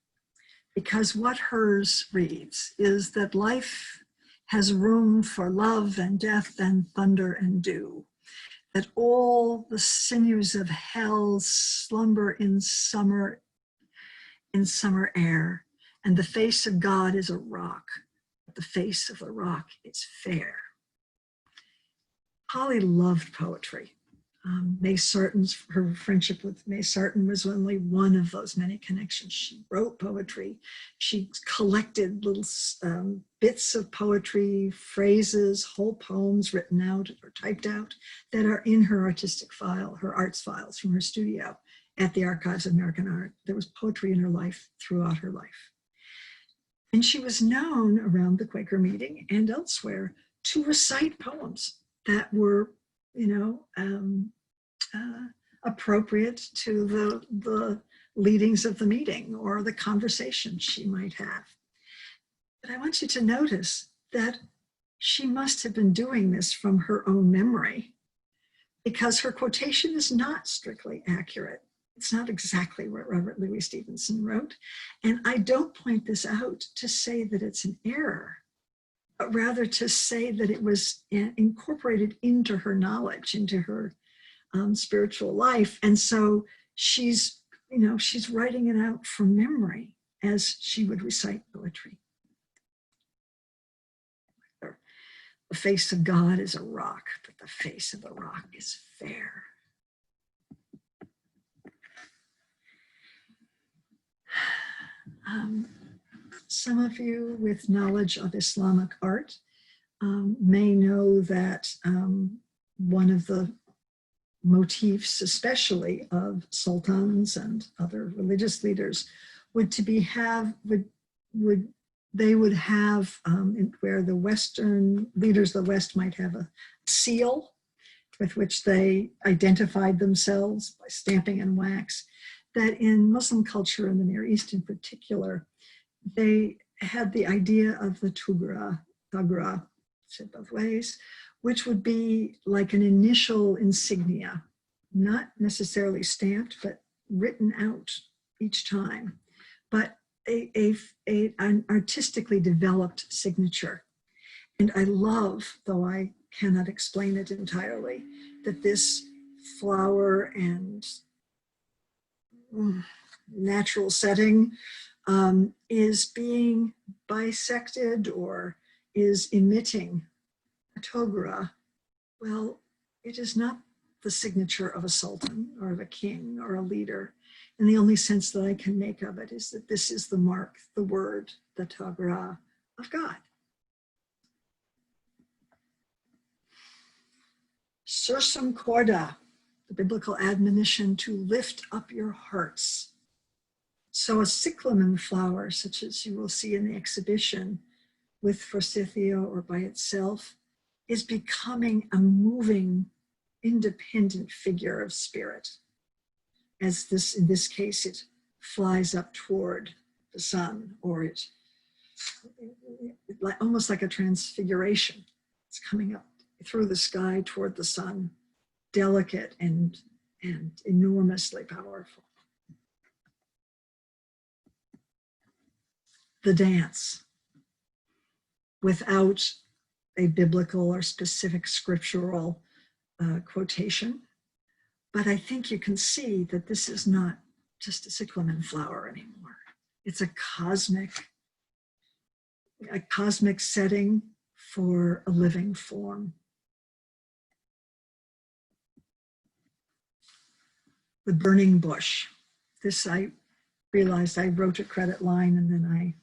because what hers reads is that life has room for love and death and thunder and dew, that all the sinews of hell slumber in summer air, and the face of God is a rock, but the face of the rock is fair. Polly loved poetry. Her friendship with May Sarton was only one of those many connections. She wrote poetry. She collected little bits of poetry, phrases, whole poems written out or typed out that are in her artistic file, her arts files from her studio at the Archives of American Art. There was poetry in her life throughout her life. And she was known around the Quaker meeting and elsewhere to recite poems that were, appropriate to the leadings of the meeting or the conversation she might have. But I want you to notice that she must have been doing this from her own memory, because her quotation is not strictly accurate. It's not exactly what Robert Louis Stevenson wrote. And I don't point this out to say that it's an error, but rather to say that it was incorporated into her knowledge, into her spiritual life. And so she's writing it out from memory as she would recite poetry. The face of God is a rock, but the face of the rock is fair. Some of you with knowledge of Islamic art may know that one of the motifs, especially of sultans and other religious leaders, would have where the Western leaders of the West might have a seal with which they identified themselves by stamping in wax, that in Muslim culture in the Near East in particular, they had the idea of the tugra, Thayer, said both ways, which would be like an initial insignia, not necessarily stamped, but written out each time, but an artistically developed signature. And I love, though I cannot explain it entirely, that this flower and natural setting is being bisected or is emitting a togura. Well, it is not the signature of a sultan or of a king or a leader. And the only sense that I can make of it is that this is the mark, the word, the togura of God. Sursum corda, the biblical admonition to lift up your hearts. So a cyclamen flower, such as you will see in the exhibition with forsythia or by itself, is becoming a moving, independent figure of spirit. As this, in this case, it flies up toward the sun, or it almost like a transfiguration. It's coming up through the sky toward the sun, delicate and enormously powerful. The dance, without a biblical or specific scriptural quotation, but I think you can see that this is not just a cyclamen flower anymore. It's a cosmic setting for a living form. The burning bush. This I realized I wrote a credit line and then I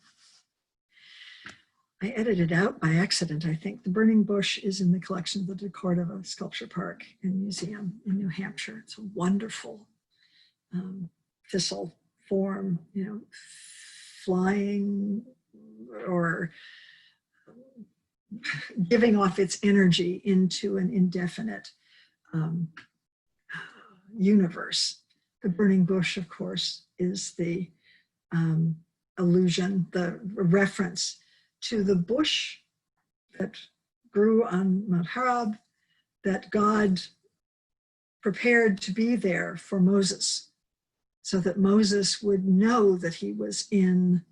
edited out by accident, I think. The burning bush is in the collection of the DeCordova Sculpture Park and Museum in New Hampshire. It's a wonderful thistle form, you know, flying or giving off its energy into an indefinite universe. The burning bush, of course, is the allusion, the reference to the bush that grew on Mount Horeb that God prepared to be there for Moses, so that Moses would know that he was in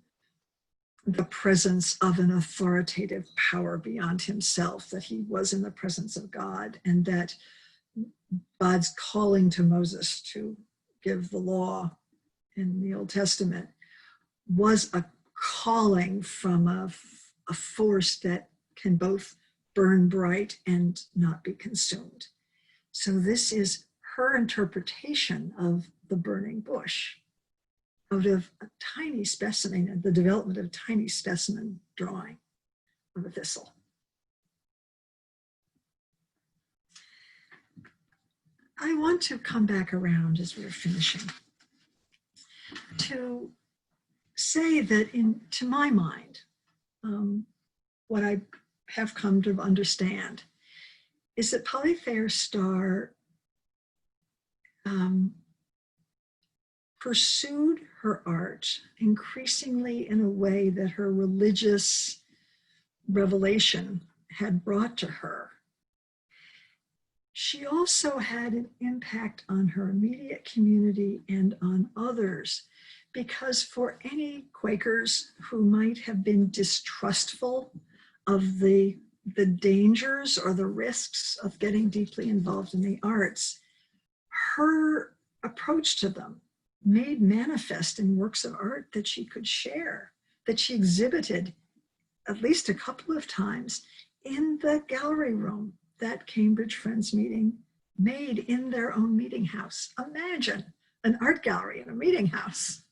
the presence of an authoritative power beyond himself, that he was in the presence of God, and that God's calling to Moses to give the law in the Old Testament was a calling from a force that can both burn bright and not be consumed. So this is her interpretation of the burning bush out of a tiny specimen and the development of a tiny specimen drawing of a thistle. I want to come back around as we're finishing to say that to my mind, what I have come to understand is that Thayer Starr pursued her art increasingly in a way that her religious revelation had brought to her. She also had an impact on her immediate community and on others, because for any Quakers who might have been distrustful of the dangers or the risks of getting deeply involved in the arts, her approach to them made manifest in works of art that she could share, that she exhibited at least a couple of times in the gallery room that Cambridge Friends meeting made in their own meeting house. Imagine an art gallery in a meeting house.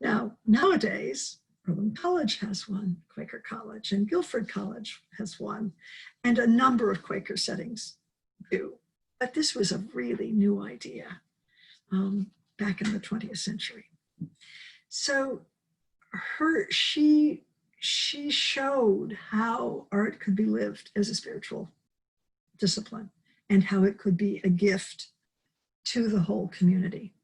Now, nowadays, Earlham College has one, Quaker College, and Guilford College has one, and a number of Quaker settings do. But this was a really new idea back in the 20th century. So she showed how art could be lived as a spiritual discipline and how it could be a gift to the whole community.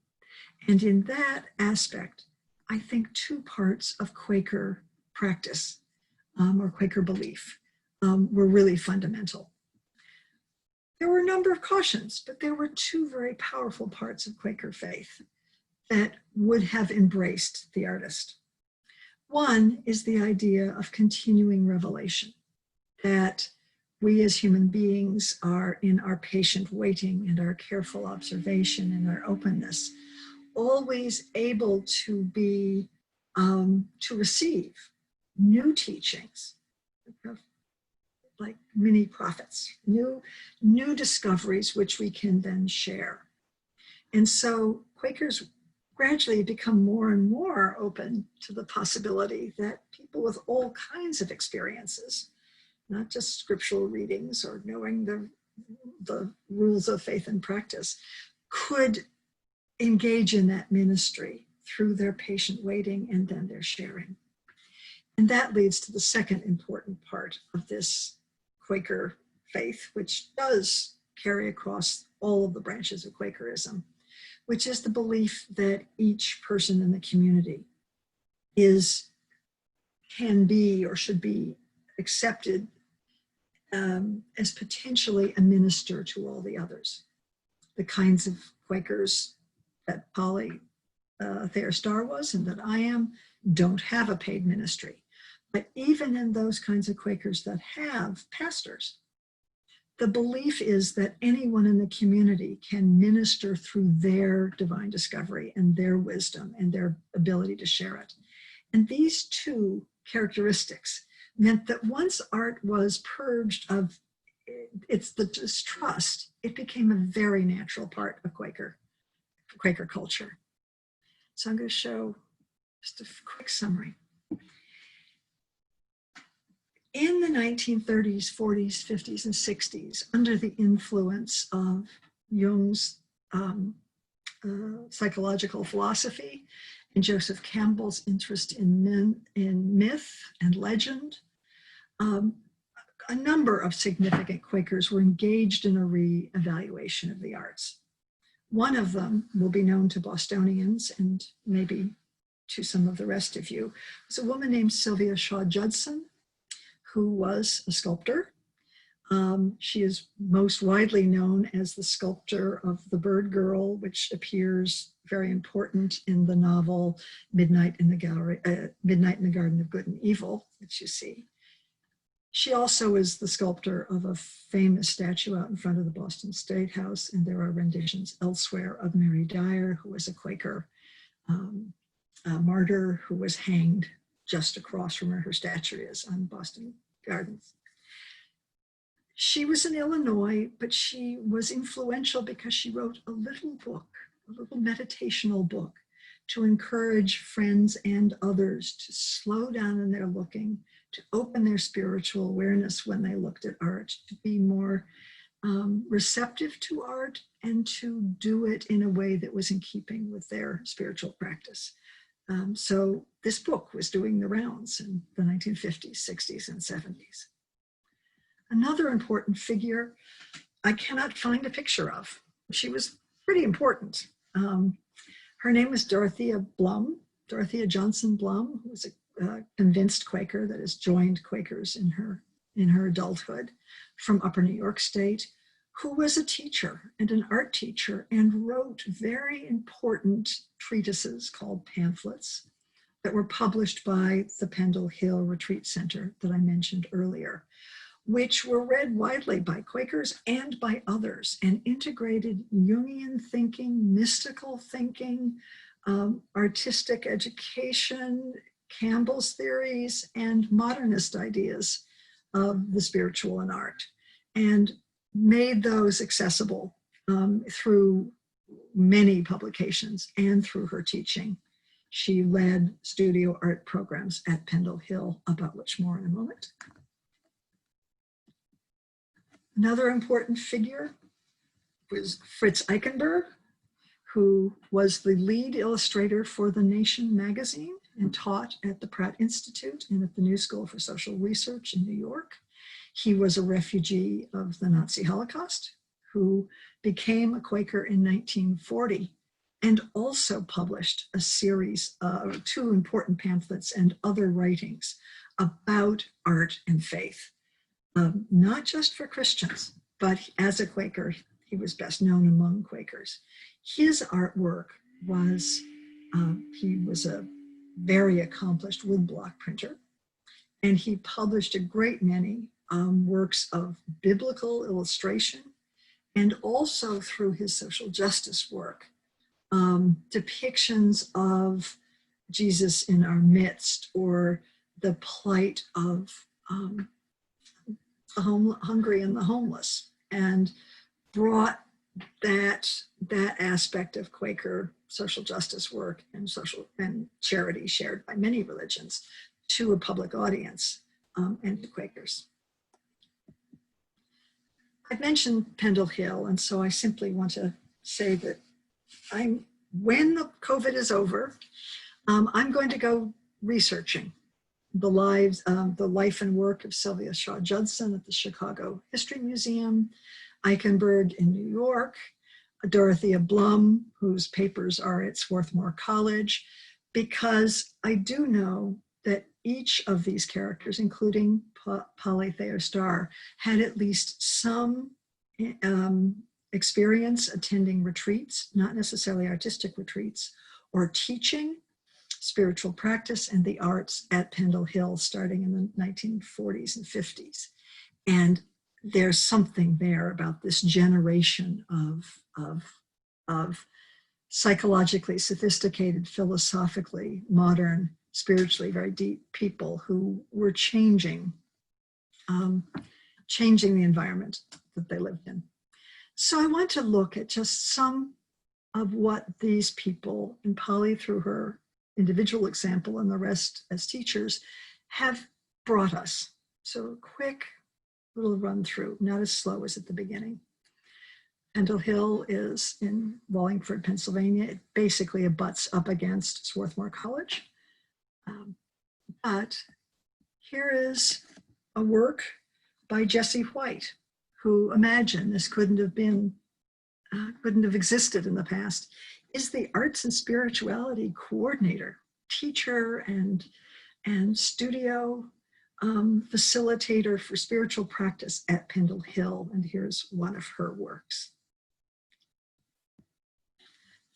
And in that aspect, I think two parts of Quaker practice or Quaker belief were really fundamental. There were a number of cautions, but there were two very powerful parts of Quaker faith that would have embraced the artist. One is the idea of continuing revelation, that we as human beings are in our patient waiting and our careful observation and our openness, always able to be, to receive new teachings, like mini prophets, new discoveries which we can then share. And so Quakers gradually become more and more open to the possibility that people with all kinds of experiences, not just scriptural readings or knowing the rules of faith and practice, could engage in that ministry through their patient waiting and then their sharing. And that leads to the second important part of this Quaker faith, which does carry across all of the branches of Quakerism, which is the belief that each person in the community can be or should be accepted as potentially a minister to all the others. The kinds of Quakers that Thayer Starr was and that I am don't have a paid ministry. But even in those kinds of Quakers that have pastors, the belief is that anyone in the community can minister through their divine discovery and their wisdom and their ability to share it. And these two characteristics meant that once art was purged of the distrust, it became a very natural part of Quaker culture. So I'm going to show just a quick summary. In the 1930s, 40s, 50s, and 60s, under the influence of Jung's psychological philosophy and Joseph Campbell's interest in myth and legend, a number of significant Quakers were engaged in a re-evaluation of the arts. One of them will be known to Bostonians and maybe to some of the rest of you. Was a woman named Sylvia Shaw Judson, who was a sculptor. She is most widely known as the sculptor of the Bird Girl, which appears very important in the novel Midnight in the Garden of Good and Evil, which you see. She also is the sculptor of a famous statue out in front of the Boston State House, and there are renditions elsewhere of Mary Dyer, who was a Quaker martyr who was hanged just across from where her statue is on Boston Gardens. She was in Illinois, but she was influential because she wrote a little book, a little meditational book, to encourage friends and others to slow down in their looking, to open their spiritual awareness when they looked at art, to be more receptive to art, and to do it in a way that was in keeping with their spiritual practice. So this book was doing the rounds in the 1950s, 60s, and 70s. Another important figure I cannot find a picture of. She was pretty important. Her name was Dorothea Johnson Blum, who was a convinced Quaker that has joined Quakers in her adulthood from Upper New York State, who was a teacher and an art teacher and wrote very important treatises called pamphlets that were published by the Pendle Hill Retreat Center that I mentioned earlier, which were read widely by Quakers and by others and integrated Jungian thinking, mystical thinking, artistic education, Campbell's theories, and modernist ideas of the spiritual and art, and made those accessible through many publications and through her teaching. She led studio art programs at Pendle Hill, about which more in a moment. Another important figure was Fritz Eichenberg, who was the lead illustrator for The Nation magazine and taught at the Pratt Institute and at the New School for Social Research in New York. He was a refugee of the Nazi Holocaust who became a Quaker in 1940 and also published a series of 2 important pamphlets and other writings about art and faith. not just for Christians, but as a Quaker, he was best known among Quakers. His artwork was, he was a very accomplished woodblock printer, and he published a great many works of biblical illustration, and also through his social justice work, depictions of Jesus in our midst, or the plight of the hungry and the homeless, and brought that aspect of Quaker social justice work and charity shared by many religions to a public audience and to Quakers. I've mentioned Pendle Hill, and so I simply want to say that when the COVID is over, I'm going to go researching the life and work of Sylvia Shaw Judson at the Chicago History Museum, Eichenberg in New York, Dorothea Blum, whose papers are at Swarthmore College, because I do know that each of these characters, including Polyfair Starr, had at least some experience attending retreats, not necessarily artistic retreats, or teaching spiritual practice and the arts at Pendle Hill starting in the 1940s and 50s. And there's something there about this generation of psychologically sophisticated, philosophically modern, spiritually very deep people who were changing the environment that they lived in. So I want to look at just some of what these people, and Polly through her individual example and the rest as teachers, have brought us. So a quick little run through, not as slow as at the beginning. Pendle Hill is in Wallingford, Pennsylvania. It basically abuts up against Swarthmore College. But here is a work by Jessie White, who, imagine this couldn't have existed in the past, is the arts and spirituality coordinator, teacher and studio facilitator for spiritual practice at Pendle Hill. And here's one of her works.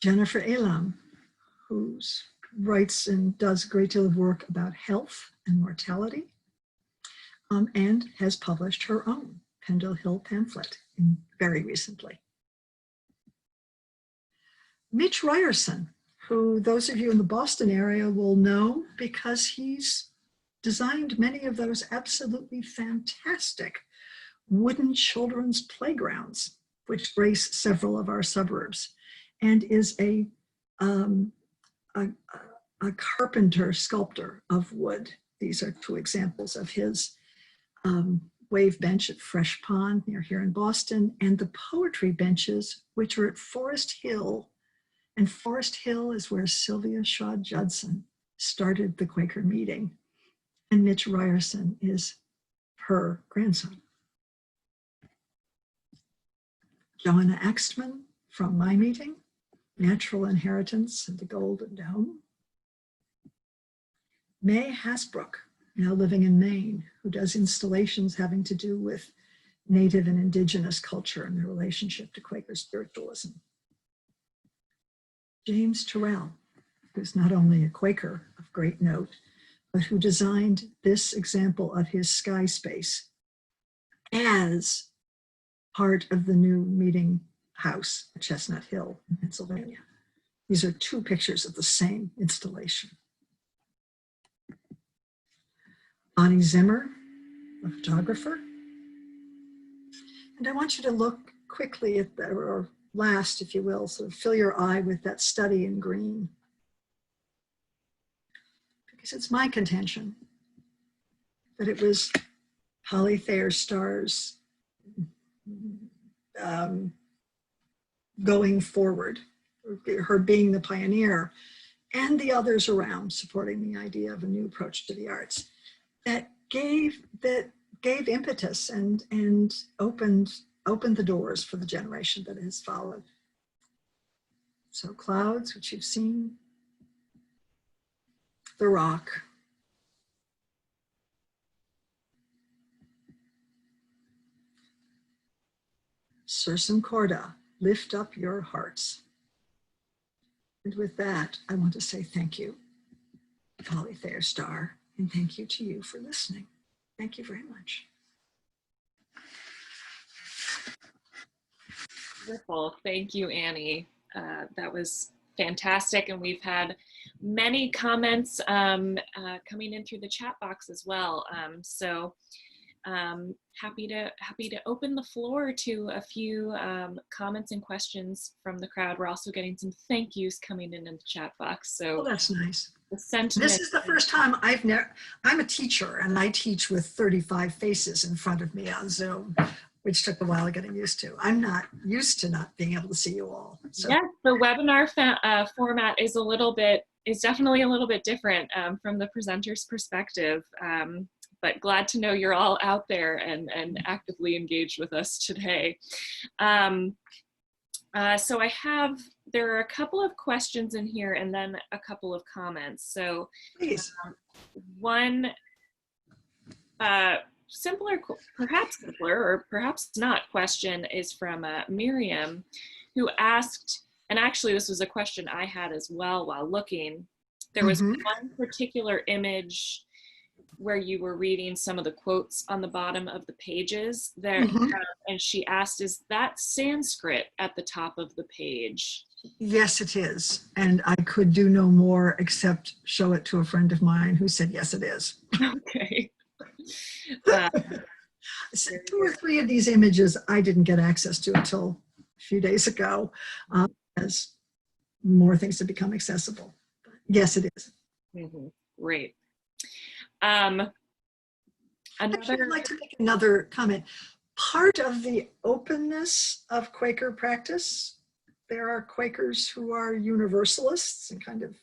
Jennifer Elam, who writes and does a great deal of work about health and mortality, and has published her own Pendle Hill pamphlet very recently. Mitch Ryerson, who those of you in the Boston area will know because he's designed many of those absolutely fantastic wooden children's playgrounds, which grace several of our suburbs, and is a carpenter sculptor of wood. These are two examples of his wave bench at Fresh Pond near here in Boston, and the poetry benches, which are at Forest Hill. And Forest Hill is where Sylvia Shaw Judson started the Quaker meeting. And Mitch Ryerson is her grandson. Joanna Axtman from my meeting, Natural Inheritance and the Golden Dome. May Hasbrook, now living in Maine, who does installations having to do with Native and Indigenous culture and their relationship to Quaker spiritualism. James Terrell, who's not only a Quaker of great note, but who designed this example of his sky space as part of the new meeting house at Chestnut Hill in Pennsylvania. These are two pictures of the same installation. Bonnie Zimmer, a photographer. And I want you to look quickly at the, or last, if you will, sort of fill your eye with that study in green. Because it's my contention that it was Thayer Starr's going forward, her being the pioneer, and the others around supporting the idea of a new approach to the arts, that gave impetus and opened the doors for the generation that has followed. So Clouds, which you've seen, The Rock, Sursum corda, lift up your hearts. And with that, I want to say thank you, Polyfair Starr, and thank you to you for listening. Thank you very much. Wonderful. Thank you, Annie. That was fantastic. And we've had many comments coming in through the chat box as well. Happy to open the floor to a few comments and questions from the crowd. We're also getting some thank yous coming in the chat box. So that's nice. The sentiment. This is the first time I'm a teacher, and I teach with 35 faces in front of me on Zoom, which took a while getting used to. I'm not used to not being able to see you all. So. Yes, the webinar format is definitely a little bit different from the presenter's perspective. But glad to know you're all out there and actively engaged with us today. So there are a couple of questions in here and then a couple of comments. So one perhaps simpler or perhaps not question is from Miriam, who asked, and actually this was a question I had as well while looking. There was one particular image where you were reading some of the quotes on the bottom of the pages there, and she asked, is that Sanskrit at the top of the page? Yes, it is. And I could do no more except show it to a friend of mine who said, yes, it is. Okay. So 2 or 3 of these images I didn't get access to until a few days ago, as more things have become accessible. But yes, it is. Great. I'd like to make another comment. Part of the openness of Quaker practice, there are Quakers who are universalists and kind of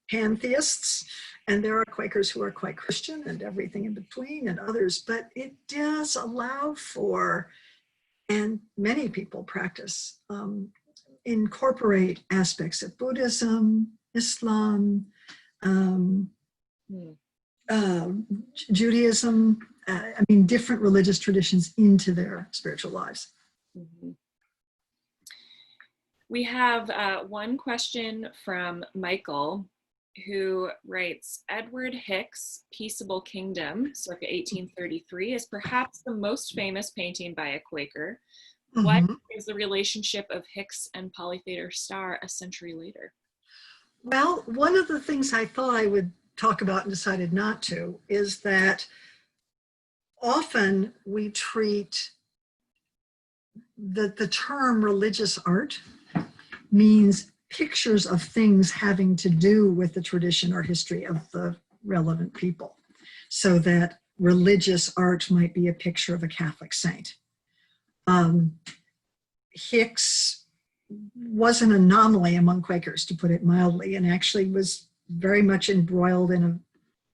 pantheists, and there are Quakers who are quite Christian and everything in between, and others, but it does allow for, and many people practice, incorporate aspects of Buddhism, Islam, Judaism, different religious traditions into their spiritual lives. We have one question from Michael, who writes, Edward Hicks' Peaceable Kingdom, circa 1833, is perhaps the most famous painting by a Quaker. What is the relationship of Hicks and Polyfair Starr a century later? Well, one of the things I thought I would talk about and decided not to is that often we treat the term religious art means pictures of things having to do with the tradition or history of the relevant people, so that religious art might be a picture of a Catholic saint. Hicks was an anomaly among Quakers, to put it mildly, and actually was very much embroiled in a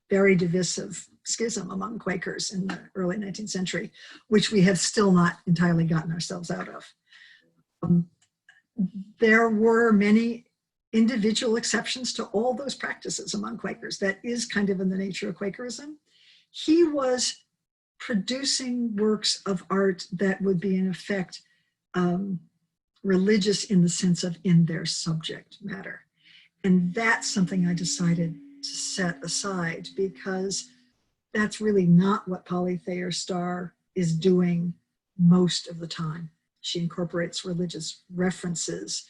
very divisive schism among Quakers in the early 19th century, which we have still not entirely gotten ourselves out of. There were many individual exceptions to all those practices among Quakers. That is kind of in the nature of Quakerism. He was producing works of art that would be, in effect, religious in the sense of in their subject matter. And that's something I decided to set aside, because that's really not what Thayer Starr is doing most of the time. She incorporates religious references,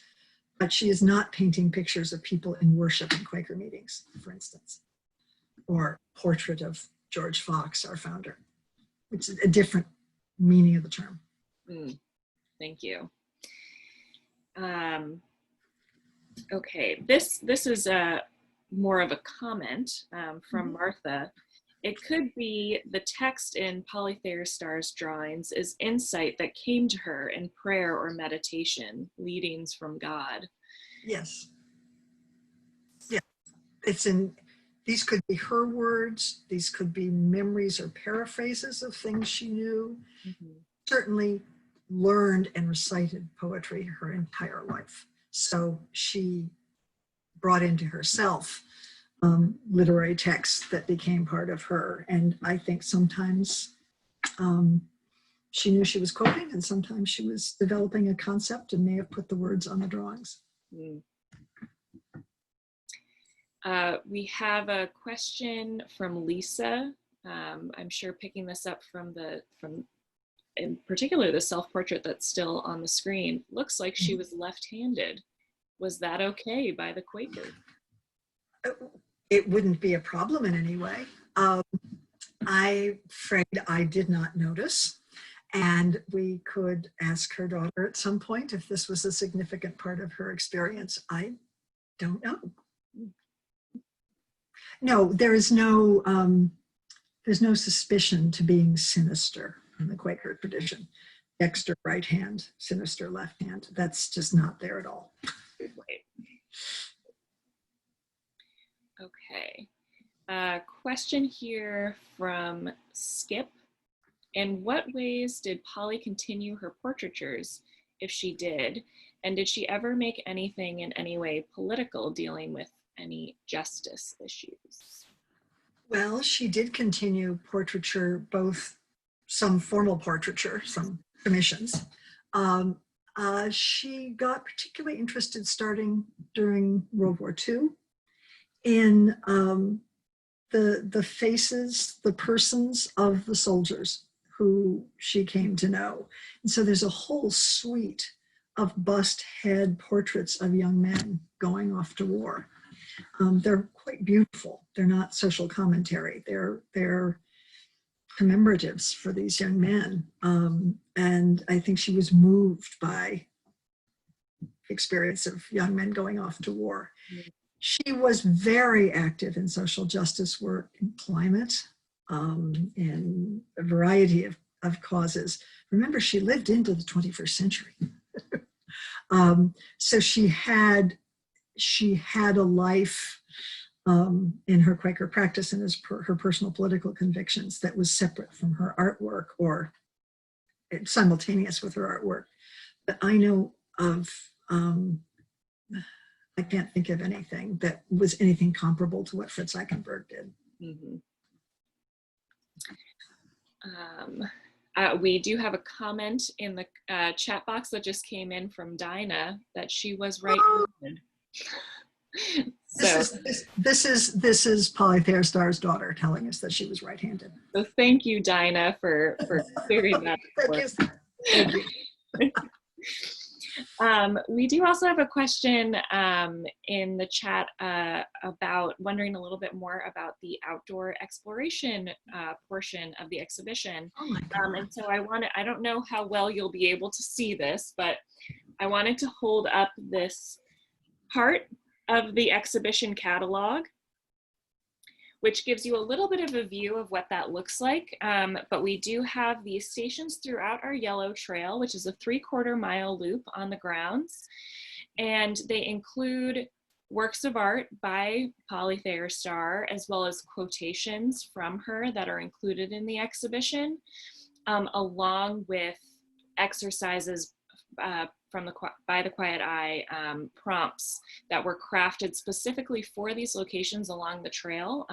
but she is not painting pictures of people in worship in Quaker meetings, for instance, or portrait of George Fox, our founder, which is a different meaning of the term. Thank you. Okay, this is more of a comment from Martha. It could be the text in Polyfair Starr's drawings is insight that came to her in prayer or meditation, leadings from God. Yes. Yeah, these could be her words, these could be memories or paraphrases of things she knew. Certainly learned and recited poetry her entire life. So she brought into herself literary texts that became part of her. And I think sometimes she knew she was quoting, and sometimes she was developing a concept and may have put the words on the drawings. Mm. We have a question from Lisa. I'm sure picking this up from in particular the self-portrait that's still on the screen. Looks like she was left-handed. Was that okay by the Quaker? It wouldn't be a problem in any way. I'm afraid I did not notice, and we could ask her daughter at some point if this was a significant part of her experience. I don't know. No, there's no suspicion to being sinister in the Quaker tradition. Dexter right hand, sinister left hand. That's just not there at all. Right. Okay. Question here from Skip. In what ways did Polly continue her portraitures, if she did? And did she ever make anything in any way political, dealing with any justice issues? Well, she did continue portraiture, both some formal portraiture, some commissions. She got particularly interested starting during World War II in the faces, the persons of the soldiers who she came to know. And so there's a whole suite of bust head portraits of young men going off to war. They're quite beautiful. They're not social commentary. They're commemoratives for these young men. And I think she was moved by the experience of young men going off to war. She was very active in social justice work, in climate, in a variety of causes. Remember, she lived into the 21st century. So she had a life in her Quaker practice and her personal political convictions that was separate from her artwork or simultaneous with her artwork. But I know of, I can't think of anything that was anything comparable to what Fritz Eichenberg did. Mm-hmm. We do have a comment in the chat box that just came in from Dinah that she was right-handed. So, this is Polyfair Starr's daughter telling us that she was right-handed. So thank you, Dinah, for clearing that. Thank you. We do also have a question in the chat about wondering a little bit more about the outdoor exploration portion of the exhibition. Oh my God. And so I don't know how well you'll be able to see this, but I wanted to hold up this part of the exhibition catalog, which gives you a little bit of a view of what that looks like. But we do have these stations throughout our yellow trail, which is a 3/4 mile loop on the grounds. And they include works of art by Thayer Starr, as well as quotations from her that are included in the exhibition, along with exercises by the Quiet Eye prompts that were crafted specifically for these locations along the trail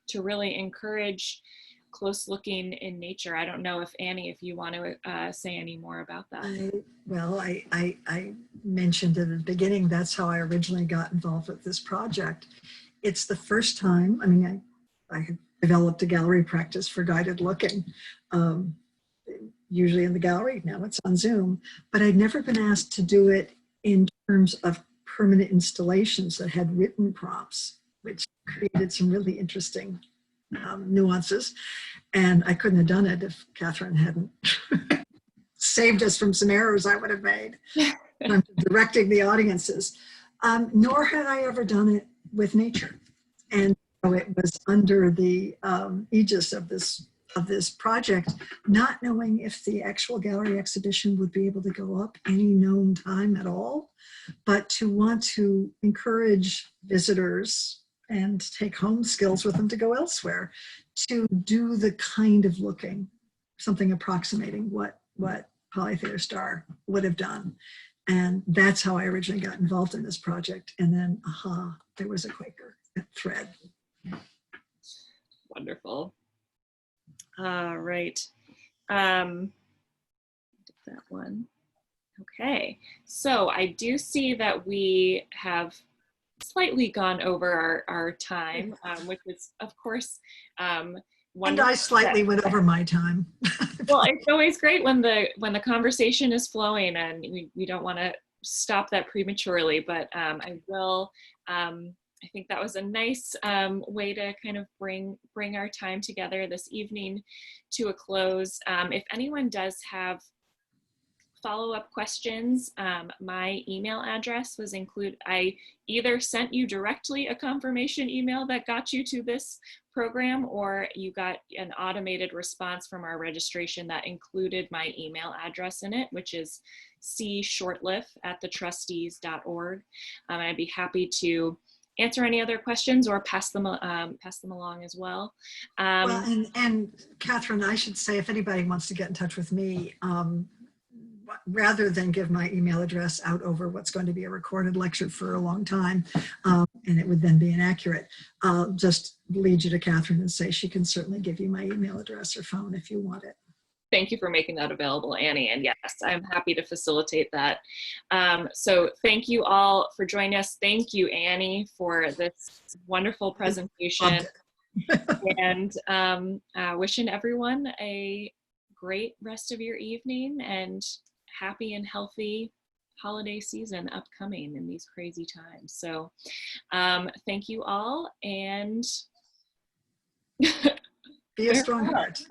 to really encourage close looking in nature. I don't know if Annie, if you want to say any more about that. I mentioned at the beginning, that's how I originally got involved with this project. It's the first time, I mean, I had developed a gallery practice for guided looking, usually in the gallery, now it's on Zoom, but I'd never been asked to do it in terms of permanent installations that had written prompts, which created some really interesting nuances. And I couldn't have done it if Catherine hadn't saved us from some errors I would have made directing the audiences. Nor had I ever done it with nature. And so it was under the aegis of this project, not knowing if the actual gallery exhibition would be able to go up any known time at all, but to want to encourage visitors and take home skills with them to go elsewhere, to do the kind of looking, something approximating what Thayer Starr would have done. And that's how I originally got involved in this project. And then, there was a Quaker thread. Wonderful. All right. that one. Okay, so I do see that we have slightly gone over our time, which is, of course, And wonderful. I slightly went over my time. Well, it's always great when the conversation is flowing, and we don't want to stop that prematurely, but I will. I think that was a nice way to kind of bring our time together this evening to a close. If anyone does have follow-up questions, my email address was included. I either sent you directly a confirmation email that got you to this program, or you got an automated response from our registration that included my email address in it, which is cshortliff@thetrustees.org. And I'd be happy to answer any other questions or pass them along as well. Well, and Catherine, I should say, if anybody wants to get in touch with me, rather than give my email address out over what's going to be a recorded lecture for a long time, and it would then be inaccurate, I'll just lead you to Catherine and say she can certainly give you my email address or phone if you want it. Thank you for making that available, Annie. And yes, I'm happy to facilitate that. So thank you all for joining us. Thank you, Annie, for this wonderful presentation. And wishing everyone a great rest of your evening and happy and healthy holiday season upcoming in these crazy times. So thank you all, and be a strong heart.